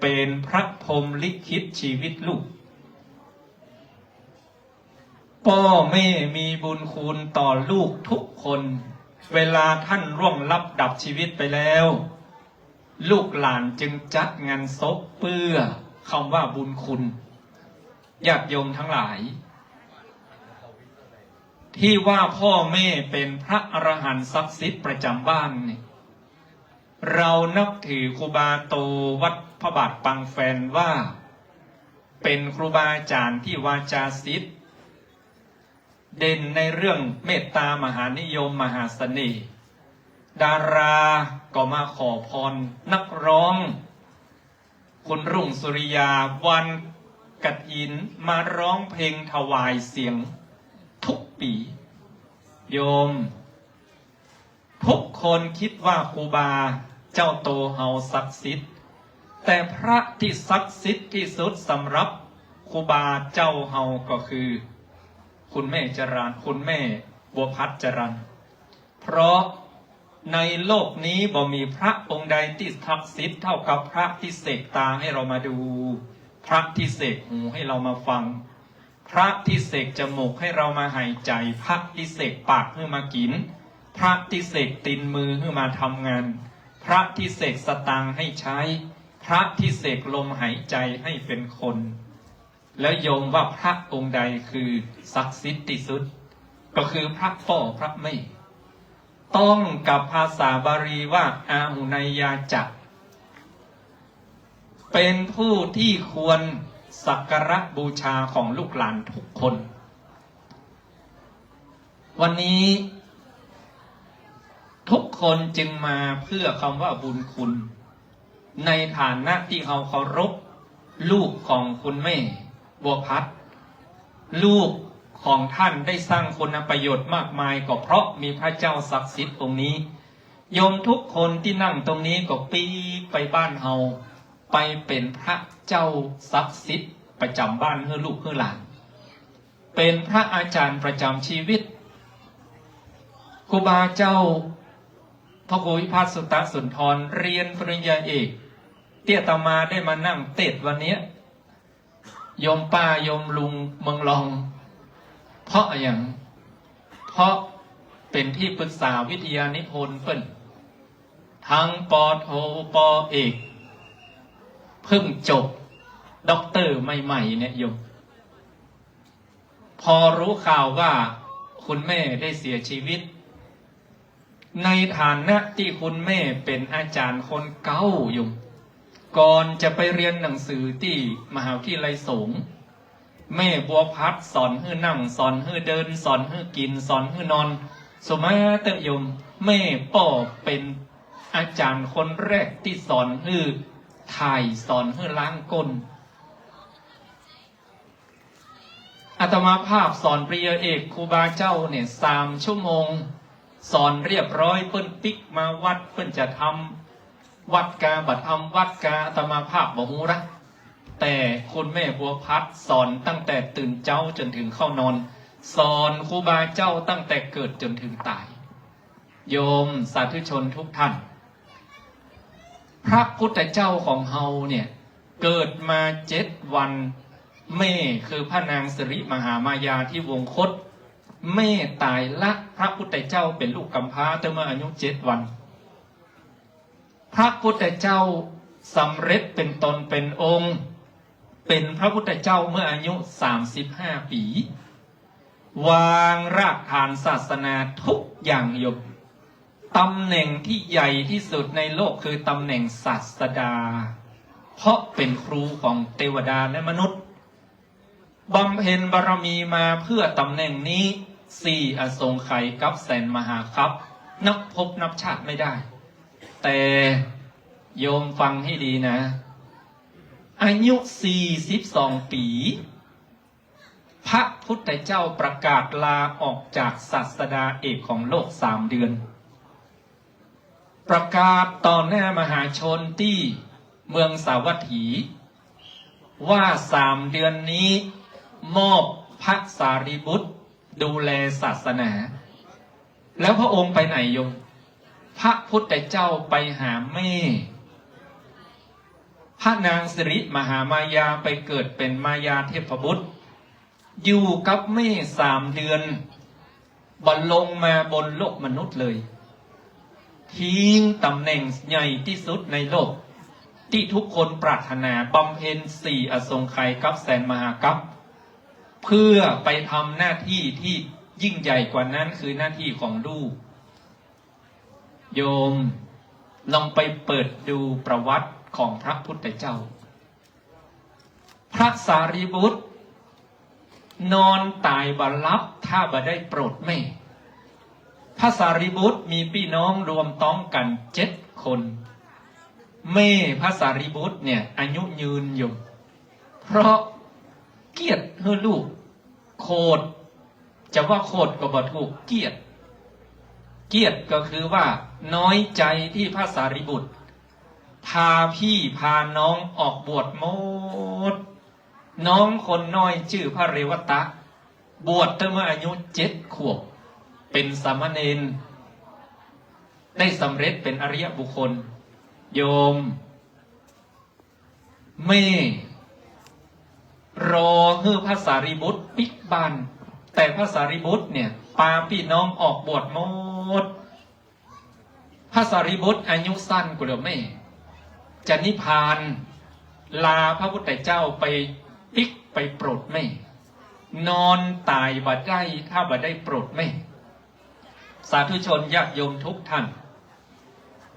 เป็นพระพรหมลิขิตชีวิตลูกพ่อแม่มีบุญคุณต่อลูกทุกคนเวลาท่านร่วงลับดับชีวิตไปแล้วลูกหลานจึงจัดงานศพเพื่อคำว่าบุญคุณญาติโยมทั้งหลายที่ว่าพ่อแม่เป็นพระอรหันต์ศักดิ์สิทธิ์ประจำบ้านเนี่ยเรานับถือครูบาโตวัดพระบาทปังแฟนว่าเป็นครูบาอาจารย์ที่วาจาศิษย์เด่นในเรื่องเมตตามหานิยมมหาเสน่ห์ดาราก็มาขอพรนักร้องคุณรุ่งสุริยาวันกฐินมาร้องเพลงถวายเสียงทุกปีโยมทุกคนคิดว่าครูบาเจ้าโตเฮาศักดิ์สิทธิ์แต่พระที่ศักดิ์สิทธิ์ที่สุดสำหรับครูบาเจ้าเฮาก็คือคุณแม่จรัญคุณแม่บัวพัฒน์จรัญเพราะในโลกนี้บ่มีพระองค์ใดที่ศักดิ์สิทธิ์เท่ากับพระที่เสกตาให้เรามาดูพระที่เสกหูให้เรามาฟังพระที่เสกจมูกให้เรามาหายใจพระที่เสกปากให้มากินพระที่เสกตีนมือให้มาทำงานพระที่เสกสตางค์ให้ใช้พระที่เสกลมหายใจให้เป็นคนแล้วโยมว่าพระองค์ใดคือศักดิ์สิทธิ์ที่สุดก็คือพระพ่อพระแม่ต้องกับภาษาบาลีว่าอาหุนายาจะเป็นผู้ที่ควรสักการะบูชาของลูกหลานทุกคนวันนี้ทุกคนจึงมาเพื่อคำว่าบุญคุณในฐานะที่เขาเคารพลูกของคุณแม่บัวพัฒน์ลูกของท่านได้สร้างคุณประโยชน์มากมายก็เพราะมีพระเจ้าศักดิ์สิทธิ์องค์นี้โยมทุกคนที่นั่งตรงนี้ก็ปีไปบ้านเฮาไปเป็นพระเจ้าศักดิ์สิทธิ์ประจำบ้านเพื่อลูกเพื่อหลานเป็นพระอาจารย์ประจำชีวิตครูบาเจ้าพระครูวิพัฒน์สุตตสุนทรเรียนปริญญาเอกเตี้ยตามาได้มานั่งเทศน์วันนี้โยมป้าโยมลุงเมืองรองเพราะอย่างเพราะเป็นที่ปรึกษาวิทยานิพนธ์เปิ้น ทั้งปอโทปอเอกเพิ่งจบด็อกเตอร์ใหม่ๆเนี่ยโยมพอรู้ข่าวว่าคุณแม่ได้เสียชีวิตในฐานะที่คุณแม่เป็นอาจารย์คนเก่าอยู่ก่อนจะไปเรียนหนังสือที่มหาวิทยาลัยสงฆ์แม่บัวพัดสอนให้นั่งสอนให้เดินสอนให้กินสอนให้นอนสมัยเตยมแม่ป่อเป็นอาจารย์คนแรกที่สอนให้ถ่ายสอนให้ล้างก้นอาตมาภาพสอนปริยเอกครูบาเจ้าเนี่ย3 ชั่วโมงสอนเรียบร้อยเปิ้นปิกมาวัดเปิ้นจะทำวัดกาบัดทำวัดกาอาตมาภาพบ่ฮู้ละแต่คุณแม่บัวพัดสอนตั้งแต่ตื่นเจ้าจนถึงเข้านอนสอนครูบาเจ้าตั้งแต่เกิดจนถึงตายโยมสาธุชนทุกท่านพระพุทธเจ้าของเฮาเนี่ยเกิดมา7 วันแม่คือพระนางสิริมหามายาที่วงคตแม่ตายละพระพุทธเจ้าเป็นลูกกำพร้าแต่เมื่ออายุ7 วันพระพุทธเจ้าสำเร็จเป็นตนเป็นองค์เป็นพระพุทธเจ้าเมื่ออายุ35 ปีวางรากฐานศาสนาทุกอย่างยมตำแหน่งที่ใหญ่ที่สุดในโลกคือตำแหน่งศาสดาเพราะเป็นครูของเทวดาและมนุษย์บำเพ็ญบารมีมาเพื่อตำแหน่งนี้4 อสงไขยกับแสนมหาคัพนับพบนับชาติไม่ได้แต่โยมฟังให้ดีนะอายุ42 ปีพระพุทธเจ้าประกาศลาออกจากศาสดาเอกของโลก3 เดือนประกาศต่อหน้ามหาชนที่เมืองสาวัตถีว่า3 เดือนนี้มอบพระสารีบุตรดูแลศาสนาแล้วพระองค์ไปไหนโยมพระพุทธเจ้าไปหาแม่พระนางสิริมหามายาไปเกิดเป็นมายาเทพบุตรอยู่กับแม่3 เดือนบัลลงมาบนโลกมนุษย์เลยทิ้งตำแหน่งใหญ่ที่สุดในโลกที่ทุกคนปรารถนาบำเพ็ญ4 อสงไขยกับแสนมหากัปเพื่อไปทำหน้าที่ที่ยิ่งใหญ่กว่านั้นคือหน้าที่ของลูกโยมลองไปเปิดดูประวัติของพระพุทธเจ้าพระสารีบุตรนอนตายบรรลับถ้าบ่ได้โปรดแม่พระสารีบุตรมีพี่น้องรวมต้องกัน7 คนแม่พระสารีบุตรเนี่ยอายุยืนอยู่เพราะเกียรติให้ลูกโคดจะว่าโคดก็บ่ถูกเกียรติก็คือว่าน้อยใจที่พระสารีบุตรพาพี่พาน้องออกบวชหมดน้องคนน้อยชื่อพระเรวตะบวชตั้งเมื่ออายุ7 ขวบเป็นสามเณรได้สำเร็จเป็นอริยบุคคลโยมไม่รอให้พระสารีบุตรปิกบ้านแต่พระสารีบุตรเนี่ยพาพี่น้องออกบวชหมดพระสารีบุตรอายุสั้นกว่าแม่จะนิพพานลาพระพุทธเจ้าไปปิกไปโปรดแม่นอนตายบ่ได้ถ้าบ่ได้โปรดแม่สาธุชนญาติโยมทุกท่าน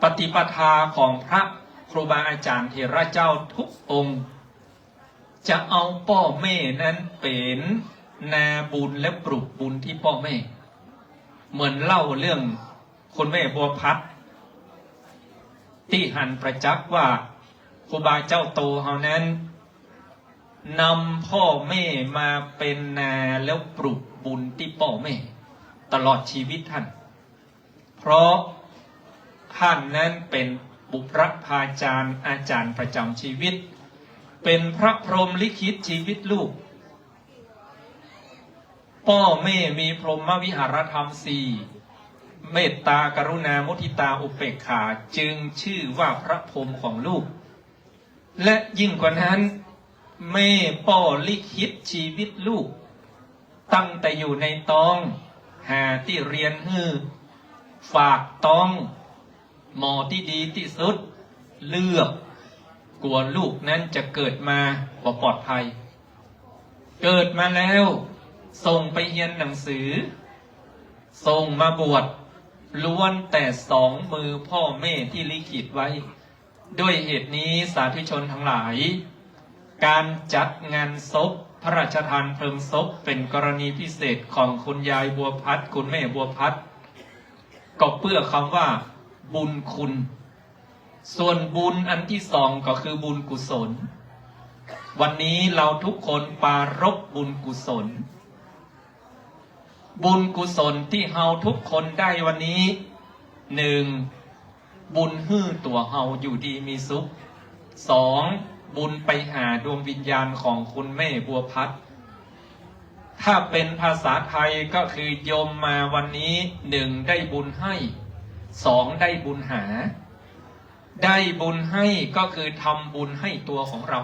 ปฏิปทาของพระครูบาอาจารย์เถระเจ้าทุกองค์จะเอาพ่อแม่นั้นเป็นนาบุญและปลุกบุญที่พ่อแม่เหมือนเล่าเรื่องคุณแม่บัวพัดที่หันประจักษ์ว่าครูบาเจ้าโตเฮานั้นนำพ่อแม่มาเป็นนาแล้วปลุกบุญที่พ่อแม่ตลอดชีวิตท่านเพราะท่านนั้นเป็นบุรพาจารย์อาจารย์ประจำชีวิตเป็นพระพรหมลิขิตชีวิตลูกพ่อแม่มีพรหมวิหารธรรม 4เมตตากรุณามุทิตาอุเบกขาจึงชื่อว่าพระพรหมของลูกและยิ่งกว่านั้นแม่พ่อลิขิตชีวิตลูกตั้งแต่อยู่ในท้องหาที่เรียนฝากต้อง หมอที่ดีที่สุดเลือกกลัวลูกนั้นจะเกิดมาบ่ปลอดภัย เกิดมาแล้วส่งไปเรียนหนังสือส่งมาบวชล้วนแต่สองมือพ่อแม่ที่ลิขิตไว้ด้วยเหตุนี้สาธุชนทั้งหลายการจัดงานศพพระราชทานเพลิงศพเป็นกรณีพิเศษของคุณยายบัวพัดคุณแม่บัวพัดก็เพื่อคำว่าบุญคุณส่วนบุญอันที่สองก็คือบุญกุศลวันนี้เราทุกคนปรารภบุญกุศลบุญกุศลที่เฮาทุกคนได้วันนี้หนึ่งบุญฮื้อตัวเฮาอยู่ดีมีสุขสองบุญไปหาดวงวิญญาณของคุณแม่บัวพัดถ้าเป็นภาษาไทยก็คือโยมมาวันนี้หนึ่งได้บุญให้สองได้บุญหาได้บุญให้ก็คือทำบุญให้ตัวของเรา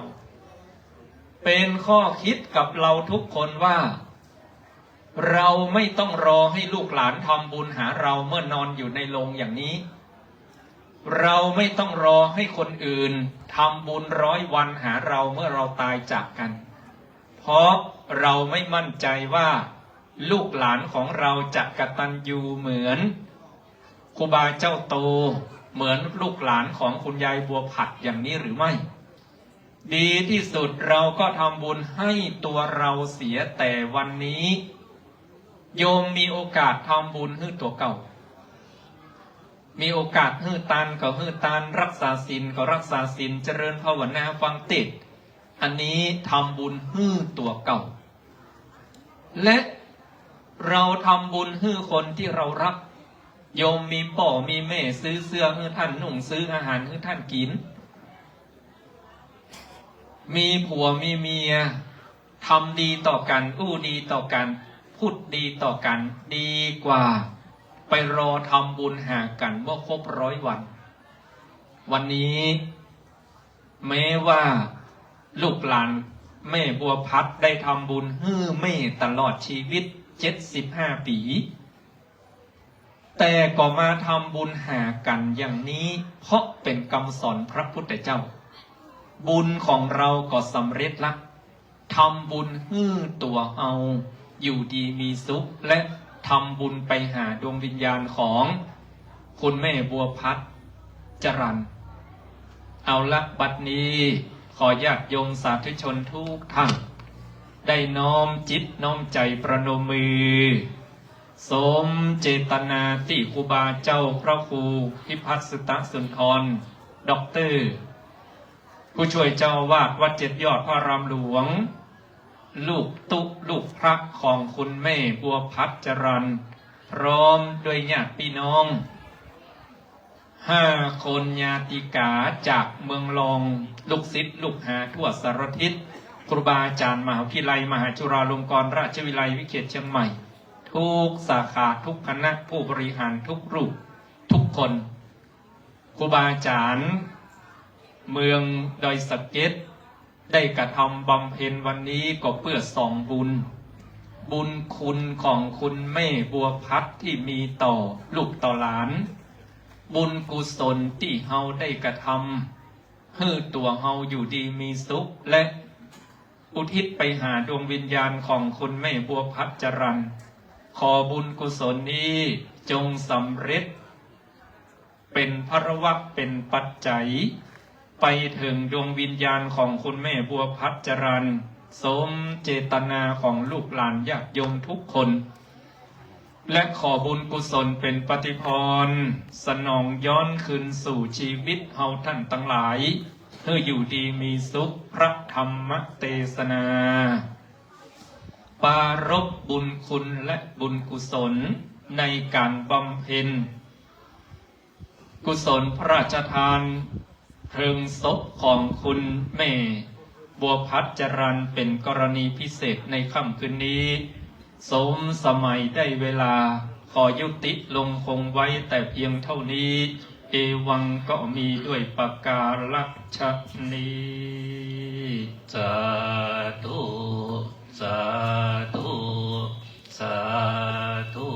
เป็นข้อคิดกับเราทุกคนว่าเราไม่ต้องรอให้ลูกหลานทำบุญหาเราเมื่อนอนอยู่ในโรงอย่างนี้เราไม่ต้องรอให้คนอื่นทำบุญ100 วันหาเราเมื่อเราตายจากกันเพราะเราไม่มั่นใจว่าลูกหลานของเราจะกตัญญูเหมือนครูบาเจ้าโตเหมือนลูกหลานของคุณยายบัวผัดอย่างนี้หรือไม่ดีที่สุดเราก็ทำบุญให้ตัวเราเสียแต่วันนี้โยมมีโอกาสทำบุญให้ตัวเก่ามีโอกาสฮื้อตานก็ฮื้อตานรักษาศีลก็รักษาศีลเจริญภาวนาฟังติดอันนี้ทำบุญฮื้อตัวเก่าและเราทำบุญฮื้อคนที่เรารักโยมมีพ่อมีแม่ซื้อเสื้อฮื้อท่านนุ่งซื้ออาหารฮื้อท่านกินมีผัวมีเมียทำดีต่อกันอู้ดีต่อกันพูดดีต่อกันดีกว่าไปรอทำบุญหากันเมื่อครบ100 วันวันนี้แม้ว่าลูกหลานแม่บัวพัดได้ทำบุญฮื้อแม่ตลอดชีวิต75 ปีแต่ก็มาทำบุญหากันอย่างนี้เพราะเป็นคำสอนพระพุทธเจ้าบุญของเราก็สำเร็จละทำบุญฮื้อตัวเอาอยู่ดีมีสุขและทำบุญไปหาดวงวิญญาณของคุณแม่บัวพัดจรัญเอาละบัดนี้ขอญาติโยมสาธุชนทุกท่านได้น้อมจิตน้อมใจประนมมือสมเจตนาที่ครูบาเจ้าพระครูพิพัฒน์สุตสุนทรด็อกเตอร์ผู้ช่วยเจ้าวาดวัด7 ยอดพระรามหลวงลูกตุลูกพระของคุณแม่บัวพัดจรัญพร้อมด้วยญาติพี่น้อง5 คนญาติกาจากเมืองรองลูกศิษย์ลูกหาทั่วสารทิศครูบาอาจารย์มหาวิทยาลัยมหาจุฬาลงกรณราชวิทยาลัยวิเขตเชียงใหม่ทุกสาขาทุกคณะผู้บริหารทุกรูปทุกคนครูบาอาจารย์เมืองดอยสะเก็ดได้กระทำบำเพ็ญวันนี้ก็เพื่อส่องบุญคุณของคุณแม่บัวพัดที่มีต่อลูกต่อหลานบุญกุศลที่เฮาได้กระทำให้ตัวเฮาอยู่ดีมีสุขและอุทิศไปหาดวงวิญญาณของคุณแม่บัวพัดจรัญขอบุญกุศลนี้จงสำเร็จเป็นภรวะเป็นปัจจัยไปถึงดวงวิญญาณของคุณแม่บัวพัดจรัญสมเจตนาของลูกหลานญาติโยมทุกคนและขอบุญกุศลเป็นปฏิพรสนองย้อนคืนสู่ชีวิตเฮาท่านทั้งหลายเพื่ออยู่ดีมีสุขพระธรรมเทศนาปรารภบุญคุณและบุญกุศลในการบำเพ็ญกุศลพระราชทานเพลิงศพของคุณแม่บัวพัดจรัญเป็นกรณีพิเศษในค่ำคืนนี้สมสมัยได้เวลาขอยุติลงคงไว้แต่เพียงเท่านี้เอวังก็มีด้วยประการฉนี้สาธุสาธุสาธุ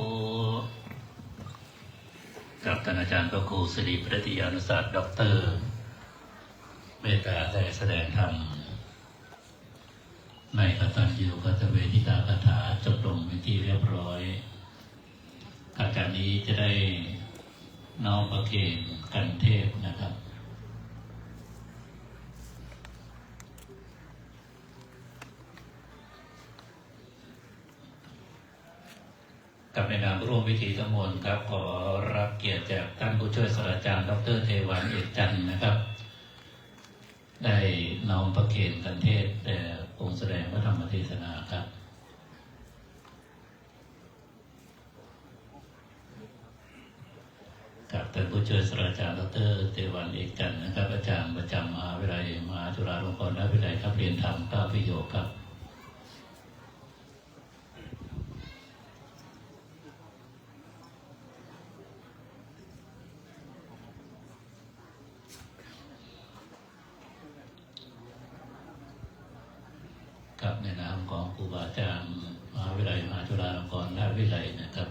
กับท่าน อาจารย์พระครูสิริปริยานุศาสตร์ด็อกเตอร์เมตตาได้แสดงธรรมในกตัญญูกตเวทิตาคาถาจบลงเป็นที่เรียบร้อยอาจารย์นี้จะได้น้อมประเคนกันเทศนะครับกับในนามร่วมพิธีทั้งมวลครับขอรับเกียรติจากท่านผู้ช่วยศาสตราจารย์ดร.เทวันเอกจันทร์นะครับได้น้อมประเคนกันเทศแต่องค์แสดงพระธรรมเทศนาครับกับท่านผู้ช่วยศาสตราจารย์ดร.เทวันเอกจันทร์นะครับอาจารย์ประจำมหาวิทยาลัยมหาจุฬาลงกรณวิทยาลัยครับเรียนธรรม9ประโยคครับกับในนามของครูบาอาจารย์มหาวิทยาลัยมหาจุฬาลงกรณวิทยาลัยนะครับ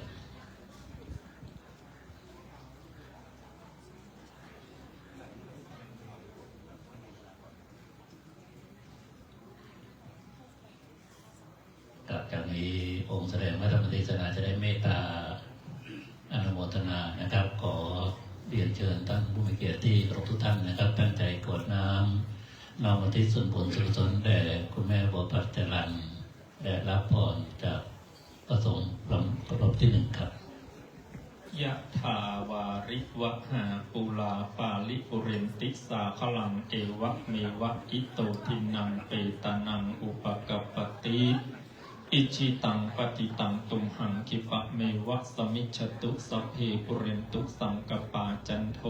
กับจากนี้องค์แสดงพระธรรมเทศนาจะได้เมตตาอนุโมทนานะครับขอเรียนเชิญท่านผู้มีเกียรติที่เคารพทุกท่านนะครับตั้งใจกรวดน้ำน้อมอุทิศส่วนบุญส่วนกุศลแด่คุณแม่บัวผัดจรัญและรับพรจากประสงค์ประรบที่1ครับยะถาวาริวะหาปุลาปาลิปุเรนติสาขลังเอวะเมวะอิโตทินังเปตานังอุปกัปปติอิชิตังปฏิตังตุมหังคิปะเมวะสมิจฉตุสัพเพปุเรนตุสังกปาจันโท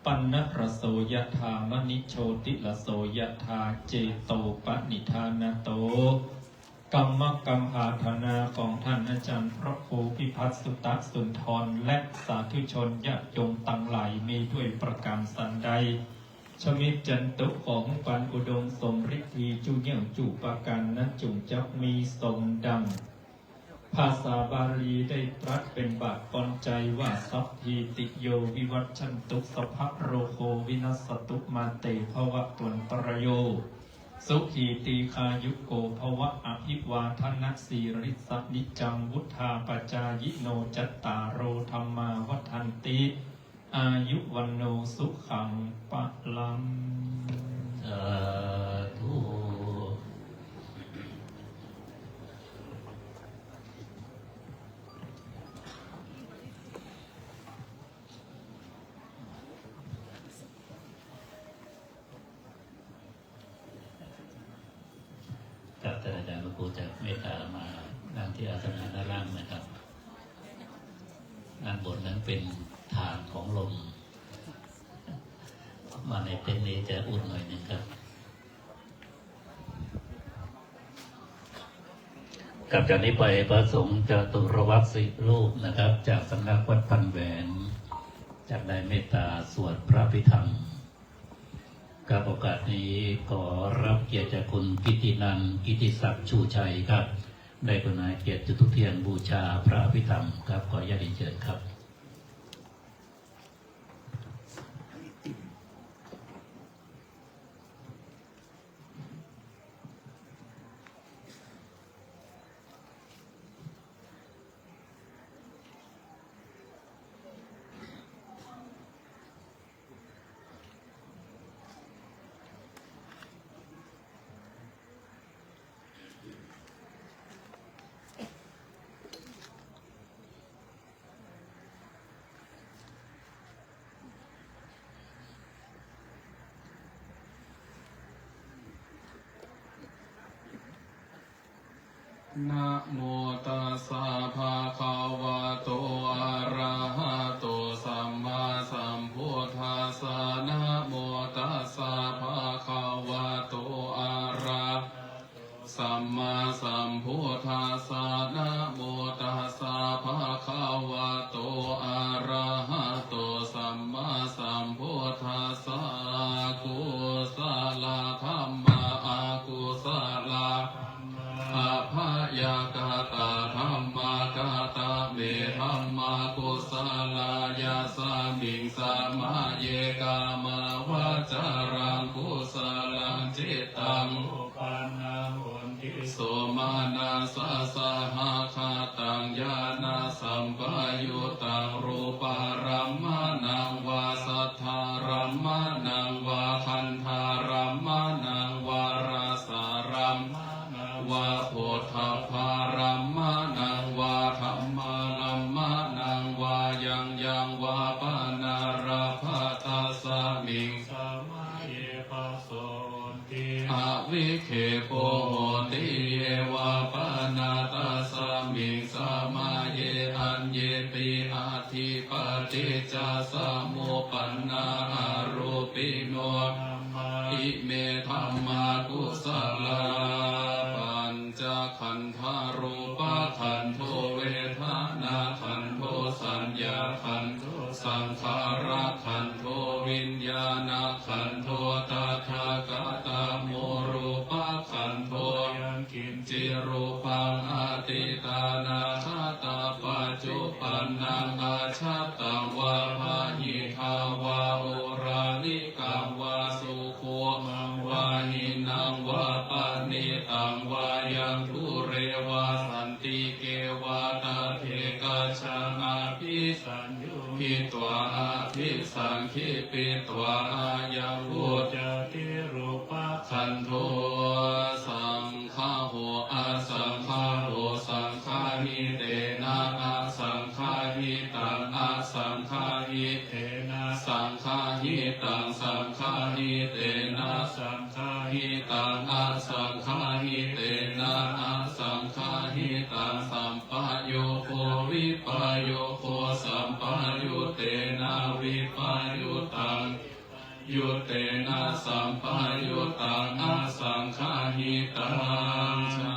ปันนรโสยถามณิโชติลโสยถาเจโตปนิธานโตกรรมกรรมอาธนาของท่านอาจารย์พระครูพิพัฒน์สุตะสุนทรและสาธุชนญาติโยมตั้งหลายมีด้วยประการสันใดชมิตจันตุของปันอุดมสมฤทธีจุเยี่ยงจุปการนั้นจุงจักมีสมดังภาษาบาลีได้ตรัสเป็นบาทปอนใจว่าสัพพีติโยวิวัชชันตุสัพพะโรโควินัสสตุมาเตภวะตุนปรโยสุขีตีคายุโกภวะอภิวาทนัสสีริสนิจังวุธาปจายโนจัตตารโรธรรมาวัฏันติอายุวันโนสุขังปะลังสาธุกับท่านอาจารย์พระครูจากเมตตามานั่งที่อาสนะด้านล่างนะครับด้านบนนั้นเป็นฐานของลมมาในเต็นท์นี้จะอุ่นหน่อยหนึ่งครับกับจากนี้ไปพระสงฆ์จะตุรวัต10 รูปนะครับจากสำนักวัดพันแหวนจากได้เมตตาสวดพระพิธรรมกับโอกาสนี้ขอรับเกียรติจากคุณกิตินันท์กิติศักดิ์ชูชัยครับได้กรุณาเกียรติจุดธูปเทียนบูชาพระพิธรรมครับขอญาติเชิญครับนะโมตัสสะภะคะวะโตอะระหะโตสัมมาสัมพุทธัสสะนะโมตัสสะภะคะวะโตอะระสัมมาสัมพุทธัสสะนะโมตัสสะภะคะวะโตอะระหะโตสัมมาสัมพุทธัสสะกุศลธรรมะอกุศลอภยกตาธรรมกตาเมธรรมกุศลายาสา โสมานาสาสหาคาตังญาณสัมปยุตังรูปารัมมานังวาสัทธารัมมานังวาคันธารัมมานังวาราสารัมวาโพธพารัมมานังวาธรรมาลัมมานังวายังวาปานาราภาตาสามิงสมาเยปะโสติอวิเคโปโหติเยวาปานาตาสามิงสมาเยอัญเยติอาทิปติจาสมุปันนาอารูปิโนอิเมธัมมากุสลาปัญจขันธารูปะขันโธเวทนาขันโธสัญญาขันโธสังขารขันโธวิญญาณขันโธตถาคตโมรูปะขันโธยังกินจิรูปังอติตานาคตาปัจจุปันนังอาชัตตังวาภาหิทาวาโอราลิกังวาสุโขมังวาหินังวาปานิตังวายังทุเรวาสันติเกวาตาเทกาชานาภิสัญยุหิตวาภิสังขิปิตวายังวุจติรูปะขันโทสังฆาโหอาสังฆาโหสังฆาหิเตนะอาสังฆาหิตังอาสังฆาหิเตนะสังฆาหิตังสังฆาหิเตนะสังฆาหิตังอาสังฆาหิเตนะอาสังฆาหิตังสัมปะโยโควิปะโยโคสัมปะยุเตนะวิปะยุตังยุเตนะสัมปะยุตังอาสังฆาหิตังชา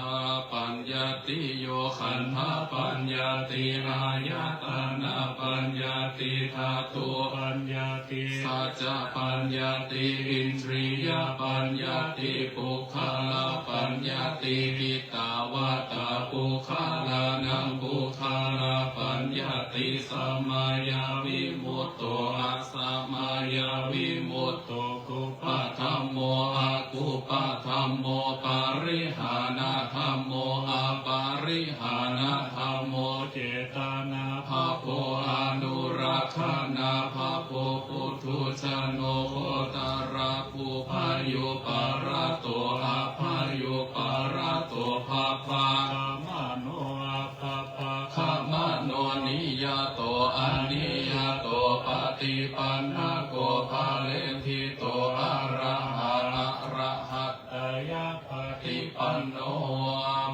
ปัญญาติโยขันธปัญญาติอายตนะปัญญาติธาตุปัญญาติสัจจะปัญญาติอินทรียปัญญาติปุคลาปัญญาติกิตาวาตาปุคลานังปุคลาปัญญาติสัมมายาวิมุตโตอาสัมมายาวิมุตโตกุปะธัมโมอากุปะธัมโมปาริหานะธัมโมอาปาริหานะธัมโมเจตนาภาโพอนุรักขานาภาโพปุถุชโนโคตาราภูพายุปาระโตอาภายุปาระโตภาปาขามโนอาภาปาขามโนนิยโตอนิยโตปฏิปันนาโกภาเลทิโตอะระหะอะระหะตยะปฏิปันโน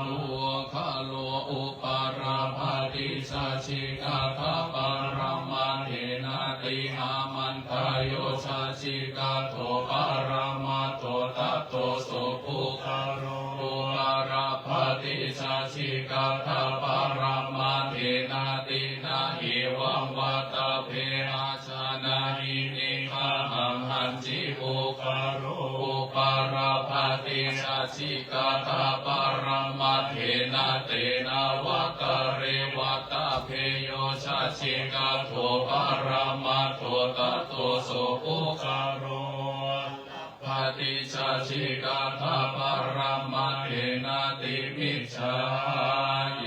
มุขโลอุปาราภาติสัจฉิกาทาปารมาเทนะติอามันทายโยสัจฉิกาโตปารามาโตตัตโตสุภูคาโรอุปาราภาติสัจฉิกาทาปารมาเทนะตินะหิวังวัตเพอาชานาหินิฆาหังหันจิภูคาโรอุปาราภาติสัจฉิกาทาปารมาเทนะเตนะวัตเรวัตเพโยสัจฉิกาโตปารามาโตตัตโตสุภูคาโรภาติสัจฉิกาทาปารมาเทนะติมิจฉาเย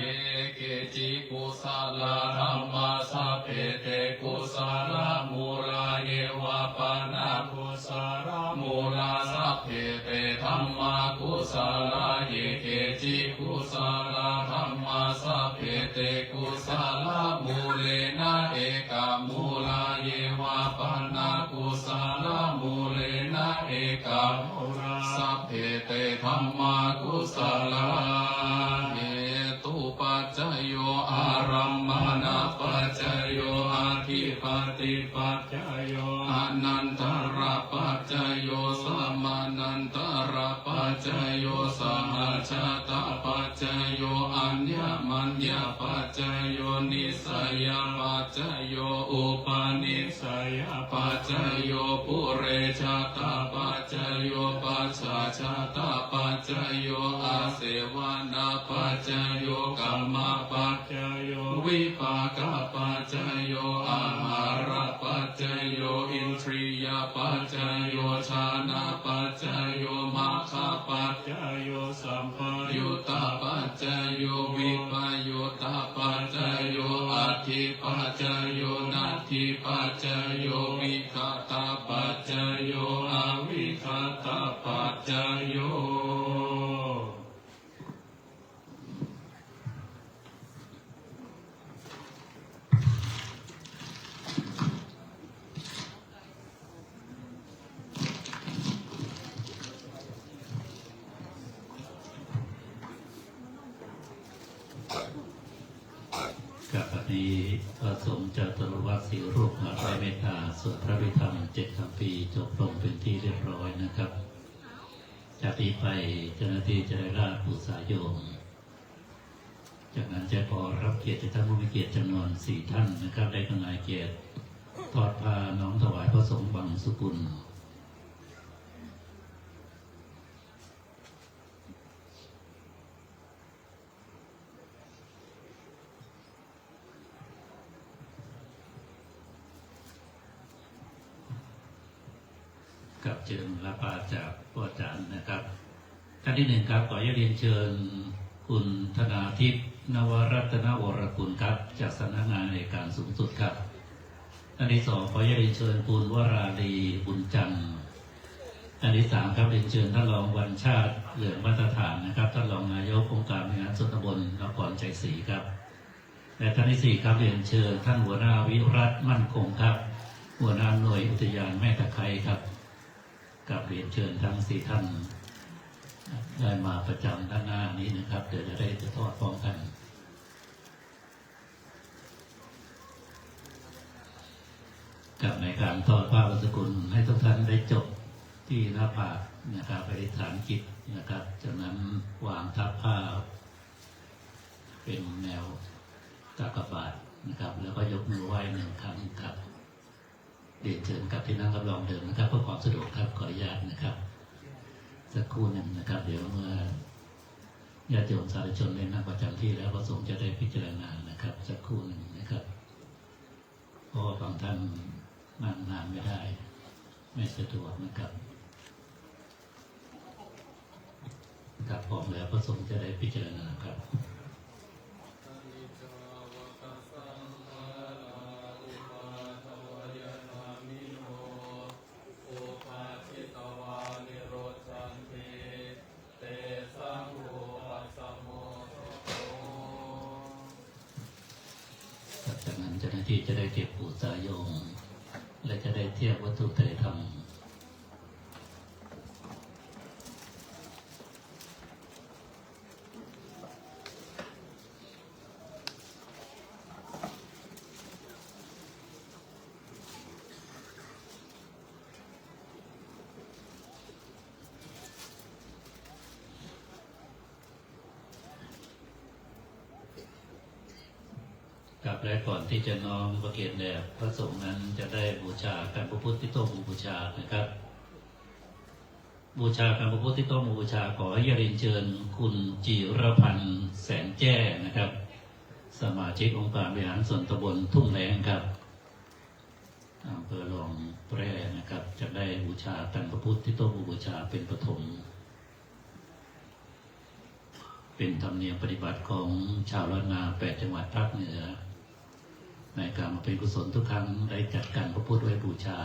เกจิกุสลาธัมมาสัพเพเตกุสลามูลาเยวะปานากุสลามูลาสัพเพเตธัมมากุสลาเยเกจิกุสลาธัมมาสัพเพเตกุสลามูเลนะเอกามูลาเยวะปานากุสลามูเลนะเอกามูลาสัพเพเตธัมมากุสลาเหตุปัจจโยอารัมมานะปัจจโยอาทิปติปัจจโยอนันตระปัจจโยสัมมานันตระปัจจโยสหัชตปัจจโยอัญญมัญญปัจจโยนิสัยปัจจโยอุปนิสัยปัจจโยปุเรชาตปัจจโยปัจฉาชาตปัจจโยอาเสวนาปัจจโยกัมมาปัจจโยวิปากปัจจโยอาหารปัจจโยอินทรียปัจจโยชานะปัจจโยมัคคปัจจโยสัมปยุ ตาปัจจโยวิปยุตตาปัจจโยอัตถิปัจจโยนัตถิปัจจโยวิคตาปัจจโยอวิคตาปัจจโยกับวันนี้พระสงฆ์จะตรวัดสีรูปมาไว้เมตตาสวดพระพิธรรม7 คำปีจบลงเป็นที่เรียบร้อยนะครับจากนี้ไปเจ้าหน้าที่จะได้ราชปุษาโยมจากนั้นจะขอรับเกียรติจากท่านผู้มีเกียรติจำนวน4 ท่านนะครับได้กำลังเกียรติทอดผ้าน้อมถวายพระสงฆ์บังสุกุลกับเชิญรับปาจากพ่ออาจารย์นะครับท่านที่1ครับขอเรียนเชิญคุณธนาทิพย์นวรัตนวรกุลครับจากสำนักงานอัยการสูงสุดครับท่านที่2ขอเรียนเชิญคุณวราลีบุญจันทร์ท่านที่3ครับเรียนเชิญท่านรองวันชาติเหลืองมาตรฐานนะครับท่านรองนายกองค์การบริหารส่วนตำบลนครชัยศรีครับและท่านที่4ครับเรียนเชิญท่านหัวหน้าวิรัตมั่นคงครับหัวหน้าหน่วยอุทยานแม่ตะไคร้ครับกับเรียนเชิญทั้ง4 ท่านได้มาประจำด้านหน้านี้นะครับเดี๋ยวจะได้ทอดพร้อมกันกับในการทอดผ้าบังสกุลให้ทุกท่านได้จบที่หน้าผากนะครับอธิษฐานจิตนะครับจากนั้นวางทับผ้าเป็นแนวกากบาทนะครับแล้วก็ยกมือไหว้1 ครั้งครับเรียนเชิญกับที่นั่งรับรองเดิมนะครับเพื่อความสะดวกครับขออนุญาตนะครับสักครู่หนึ่งนะครับเดี๋ยวเมื่อญาติโยมสาธุชนได้นั่งประจำที่แล้วพระสงฆ์จะได้พิจารณานะครับสักครู่หนึ่งนะครับเพราะว่าบางท่านนั่งนานไม่ได้ไม่สะดวกนะครับครับพร้อมแล้วพระสงฆ์จะได้พิจารณาครับจากนั้นเจ้าหน้าที่จะได้เก็บปูสายโยมและจะได้เทียบวัตถุไตรธรรมกับและก่อนที่จะน้อมพระเกียรติแด่พระสงฆ์นั้นจะได้บูชาการพระพุทธที่โต๊ะบูชานะครับบูชาการพระพุทธที่โต๊ะบูชาขอให้เรียนเชิญคุณจิรพันธ์แสนแจ้นะครับสมาชิกองค์การบริหารส่วนตำบลทุ่งแรงครับอำเภอหลวงแพร่นะครับจะได้บูชาการพระพุทธที่โต๊ะบูชาเป็นปฐมเป็นธรรมเนียมปฏิบัติของชาวล้านนา8 จังหวัดภาคเหนือในการมาเป็นกุศลทุกครั้งได้จัดการพระพุทธไว้บูชา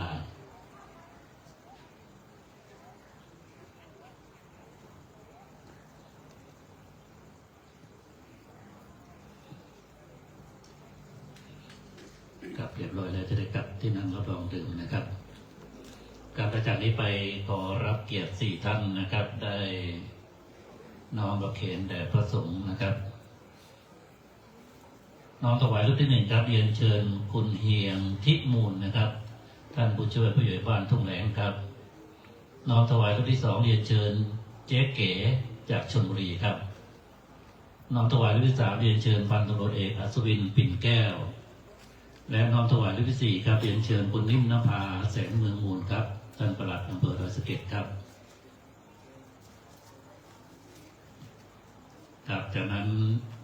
กับเรียบร้อยแล้วจะได้กลับที่นั่งรับรองดื่มนะครับการประจากนี้ไปขอรับเกียรติ4 ท่านนะครับได้น้อมประเคนแด่พระสงฆ์นะครับน้อมถวายรูปที่1ครับเรียนเชิญคุณเฮียงทิมูลนะครับท่านผู้ช่วยผู้ใหญ่บ้านทุ่งแหลงครับน้อมถวายรูปที่2เรียนเชิญเจ๊เก๋จากชลบุรีครับน้อมถวายรูปที่3เรียนเชิญพันตำรวจเอกอัศวินปิ่นแก้วและน้อมถวายรูปที่4ครับเรียนเชิญคุณนิ่มนภาแสงเมืองมูลครับท่านปลัดอำเภอดอยสะเก็ดครับครับจากนั้น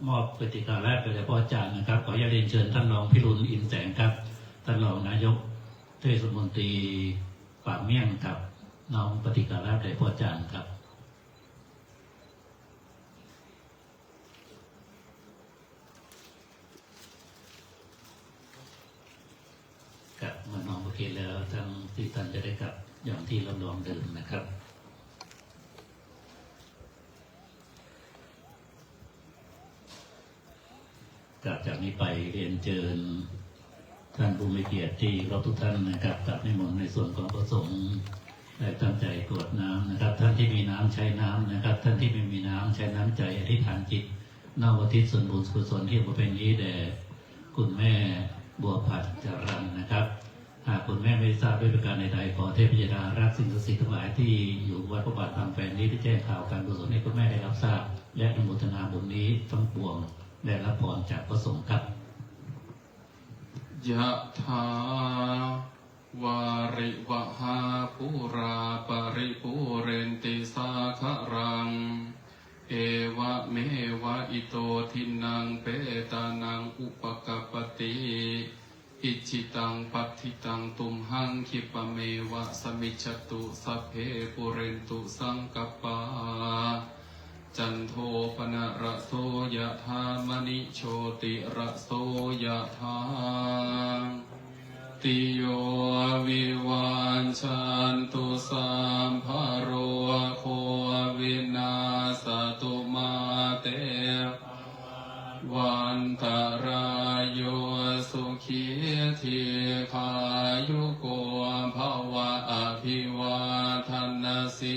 มอบกติกาแรกไปเลยพ่ออาจารย์นะครับขอเรียนเชิญท่านรองพิรุณอินแสงครับท่านรองนายกเทศมนตรีปากเมี่ยงครับน้องปฏิกาแรกเลยพ่ออาจารย์ครับ เคแล้วทั้งที่ท่านจะได้กลับอย่างที่ลำลองเดิมนะครับกลับจากนี้ไปเรียนเชิญท่านผู้มีเกียรติที่เราทุกท่านนะครับกลับนิมนต์ในส่วนของพระสงฆ์ได้ตั้งใจกรวดน้ำนะครับท่านที่มีน้ำใช้น้ำนะครับท่านที่ไม่มีน้ำใช้น้ำใจอธิษฐานจิตน้อมอุทิศส่วนบุญกุศลที่ประเพณีแด่คุณแม่บัวผัดจรัญนะครับหากคุณแม่ไม่ทราบด้วยประการใดๆขอเทพยดารักสิ่งศักดิ์สิทธิ์ทั้งหลายที่อยู่วัดพระบาทบางแฟนนี้ที่แจ้งข่าวการกุศลให้คุณแม่ได้รับทราบและอนุโมทนาบุญนี้ทั้งปวงได้รับพรจากพระสงฆ์ครับยะถาวาริวหาปุราปริปุเรนติสาครังเอวะเมวะอิโตทินังเปตานังอุปกปปติอิจิตังปัฏฐิตังตุมหังคิปะเมวะสมิจฉตุสัพเพปุเรนตุสังกปปาจันโทปนะระโสยะธามณิโชติระโสยะธาติโยวิวันชันตุสัมภโรโควินาสตุมาเตวันตรายโยสุขีทีขายุโกภวะอภิวาทนาสิ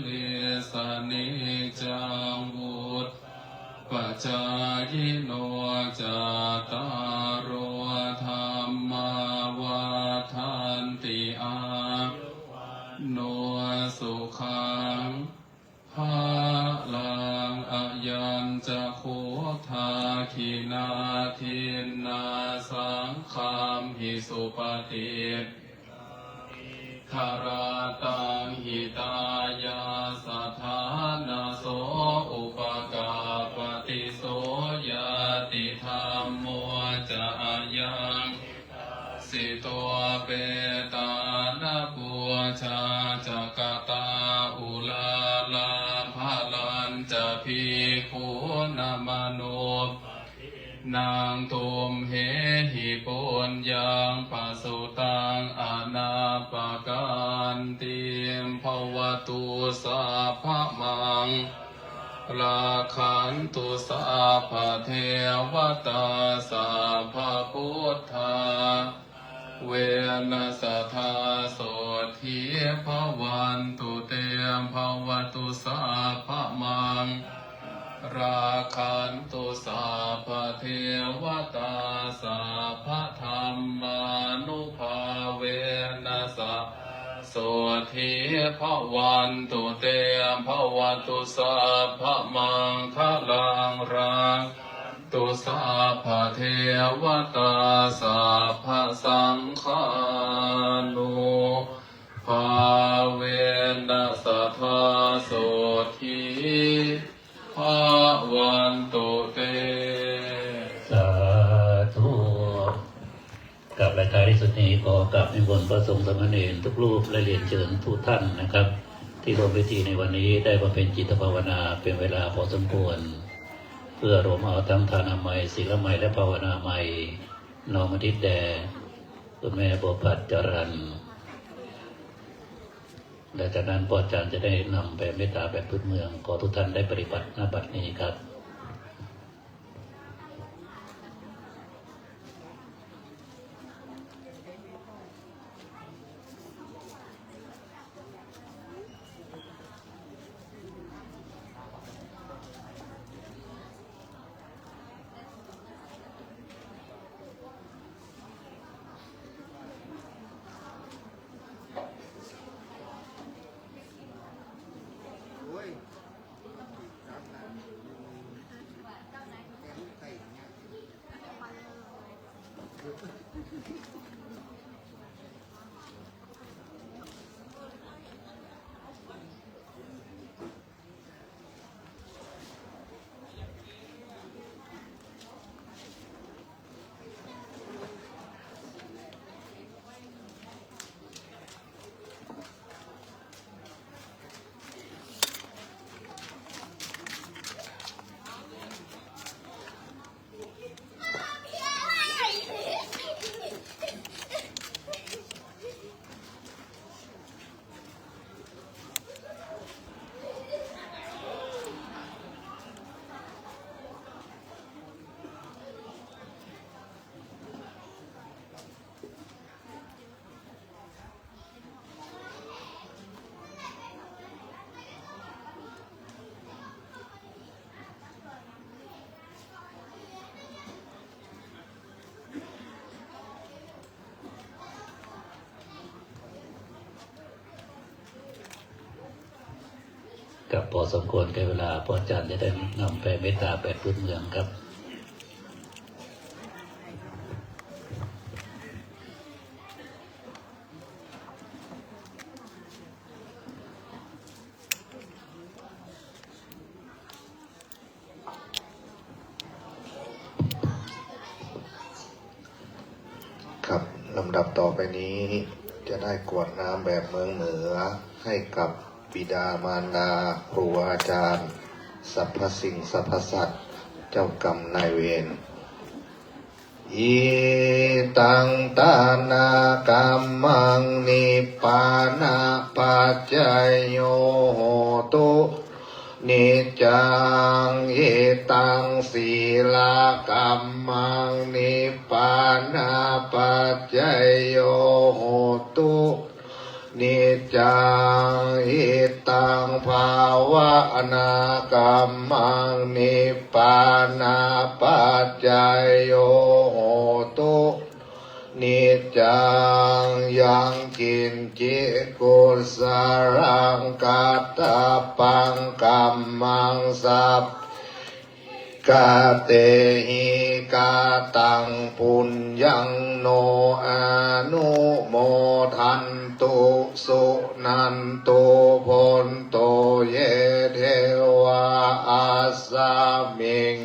ลิสนิจังวุฒปัจจายโนจตารโอธรรมวัฏันติอาโนสุขังภาลังอายัญจะโคทาคินาทินนาสังฆามหิสุปฏิคาราตังหิตายาสัทธานาโสอุปกาปฏิโสยติธรรมโมจะอายังสิตัวเปตานาปัวชาจักตาอุลาลาภาลันจะพิคูนามโนนางตุมเหหิปุญญังปัสสุตังอนาปกันติมภวตุสัพพมังราคันตุสัพพเทวตาสัพพพุทธาเวนัสธาโสธีภวันตุเตมภวตุสัพพมังราคันตุสัพพเทวตาสัพพธรรมานุภาเวนัสโสธีภวันตุเตมภวตุสัพพมังคลังรังตุสัพพเทวตาสัพพสังฆานุภาเวนัสธาโสธีภวันตุเตสาธุกับรายการที่สุดนี้ขอกราบนิมนต์พระสงฆ์สามเณรทุกรูปและเรียนเชิญทุกท่านนะครับ ที่ร่วมพิธีในวันนี้ได้บำเพ็ญจิตภาวนาเป็นเวลาพอสมควรเพื่อรวมเอาทั้งทานามัยศีลมัยและภาวนามัยน้อมอุทิศแด่คุณแม่บัวผัดจรัญและจากนั้นพ่ออาจารย์จะได้นำไปเมตตาแบบพื้นเมืองขอทุกท่านได้ปฏิบัติณบัดนี้ครับ กับพอสมควรแก่เวลาพระอาจารย์จะได้นำแผ่เมตตาแบบพื้นเมืองครับครับลำดับต่อไปนี้จะได้กรวดน้ำแบบเมืองเหนือให้กับบิดามารดาครูอาจารย์สรรพสิ่งสรรพสัตว์เจ้ากรรมนายเวรอิตังตานากรรมังนิพพานาปัจจยโยโหตุนิจจังเอตังศีลกรรมังนิพพานาปัจจยโยโหตุนิจจังเอตังภาวนากรรมังนิพพานาปัจจยโยโหตุนิจจังยังกินจิกุสรังกัตตปังกัมมังสัพกาเตหิกาตังปุญญังโนอนุโมทันตุสุนันตุพนโตเยเทวาอาสามิง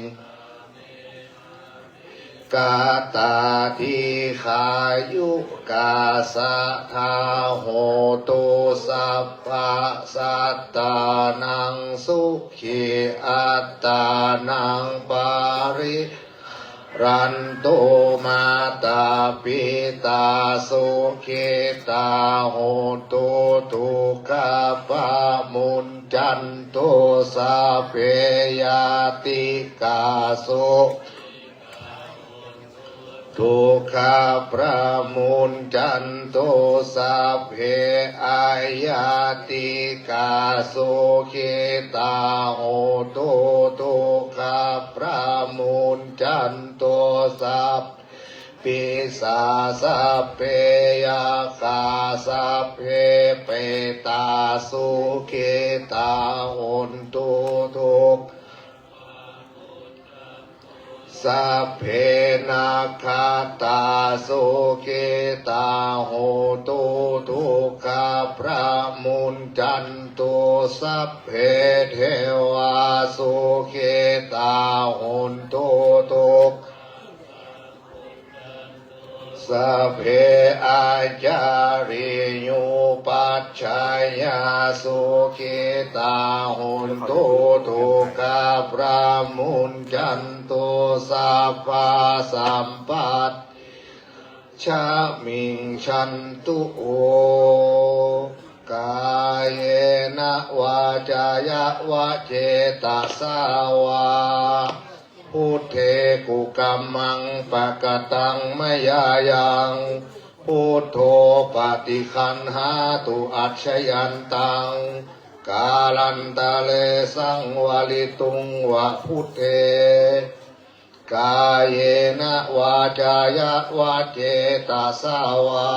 กาตาทิขายุกาสะทาโหตุสัพพะสัตตานังสุขีอัตตานังปาริรันโตมาตาปิตาสุขิตาโหตุทุกขปะมุญจันโตสัพเพยติกาสุทุกขประมุญจันโตสัพเพอายาติกาสุขิตาโหตุทุกขประมุญจันโตสัพปิสาสัพเพยากาสัพเพเปตาสุขิตาโหตุทุกสัพเพนาคาตาสุขิตาโหตุทุกขพระมุญจันตุสัพเพเทวาสุขิตาโหตุทุกสัพเพอาจาริยุปัชฌายาสุขิตาโหตุทุกขพระมุญจันตุสัพพะสัมปัตชะมิงชันตุโอกายเยนะวาจายะวะเจตสาวาพุทเทกุกัมมังปะกตังมยายังพุทโธปฏิคันหาตุอัจฉยันตังกาลันตะเลสังวลิตุงวะพุทเทกายเยนะวาจายะวะเจตสาวา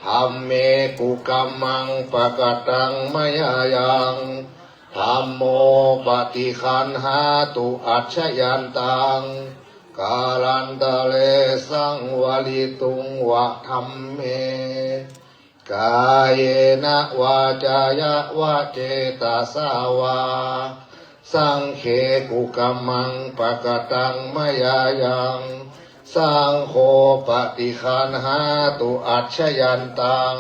ธัมเมกุกัมมังปะกตังมยายังธัมโมปฏิคันหาตุอัจฉยันตังกาลันตะเลสังวลิตุงวะธัมเมกายเยนะวาจายะวะเจตสาวาสังเขกุกัมมังปะกตังมยายังสังโฆปฏิคันหาตุอัจฉยันตัง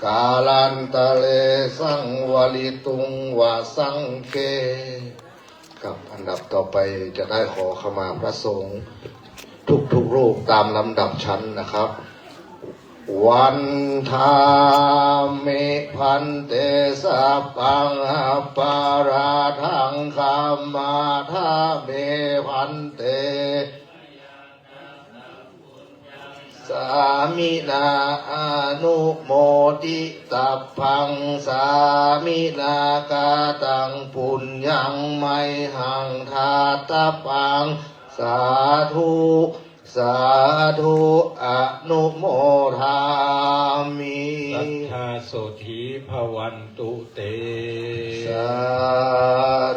กาลันตะเลสังวลิตุงวะสังเขครับอันดับต่อไปจะได้ขอขมาพระสงฆ์ทุกรูปตามลำดับชั้นนะครับวันทามิพันเตสัพพังอัปปาราทังคัมมาทาเมพันเตสามินาอนุโมทิตัพพังสามินากาตังปุญญังไมหังทาตปังสาธุ สาธุอนุโมทามิ สัทธาโสธีภวันตุเต สา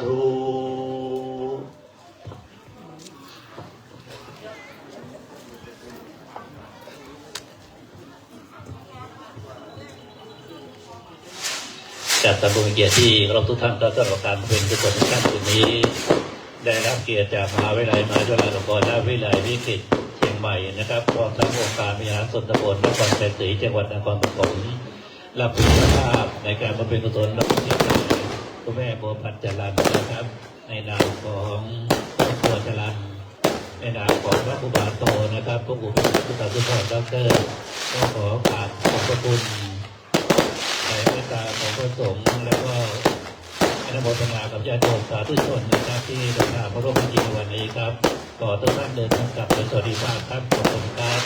ธุ จากตำบลเกียรติที่เราทุกท่านก็ต้องการเป็นกุศลในขั้นตอนนี้ ได้รับเกียรติจากมหาวิทยาลัยมหาจุฬาลงกรณวิทยาลัยวิกฤตเชียงใหม่นะครับพร้อมทั้งองค์การบริหารส่วนตำบลนครชัยศรีจังหวัดนครปฐมรับผิดชอบในการบำเพ็ญกุศลรับผิดชอบคุณแม่บัวพันธ์จรัญนะครับ ในนามของครอบครัวจรัญในนามของพระครูบาโตนะครับพระครูเป็นผู้ตัดสินใจดร.ก็ขอกราบขอบพระคุณในเมตตาของพระสงฆ์แล้วก็อนุโมทนากับญาติโยมสาธุชนนะครับที่เดินทางมาร่วมพิธีในวันนี้ครับขอทุกท่านเดินทางกลับโดยสวัสดิภาพครับขอบคุณครับ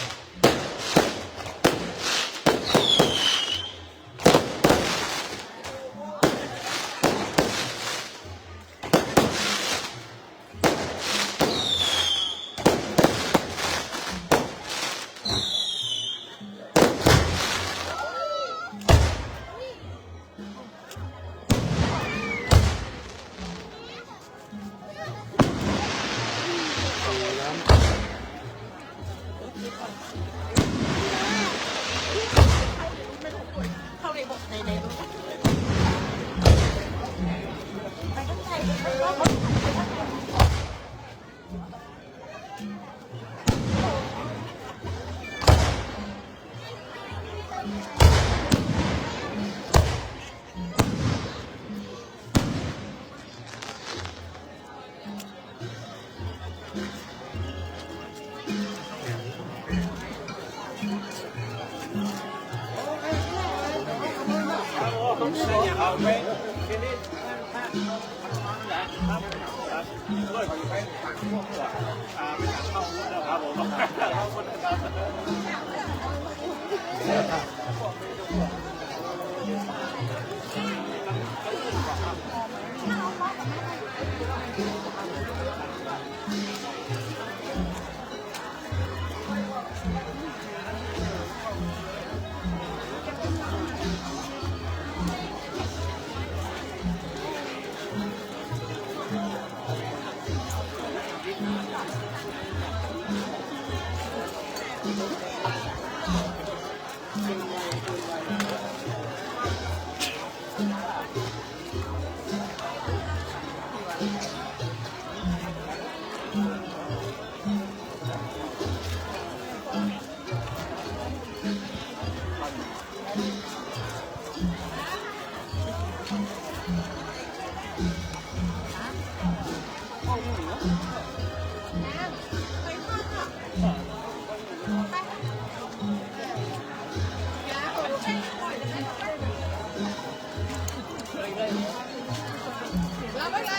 รับอะไร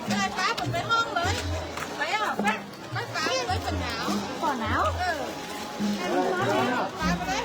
ไม่ได้ฟ้าผมไปห้องเลยไปอ่ะไม่ฟ้าเลยเป็นหนาวก่อนหนาวให้มันร้อนฟ้าไปเลย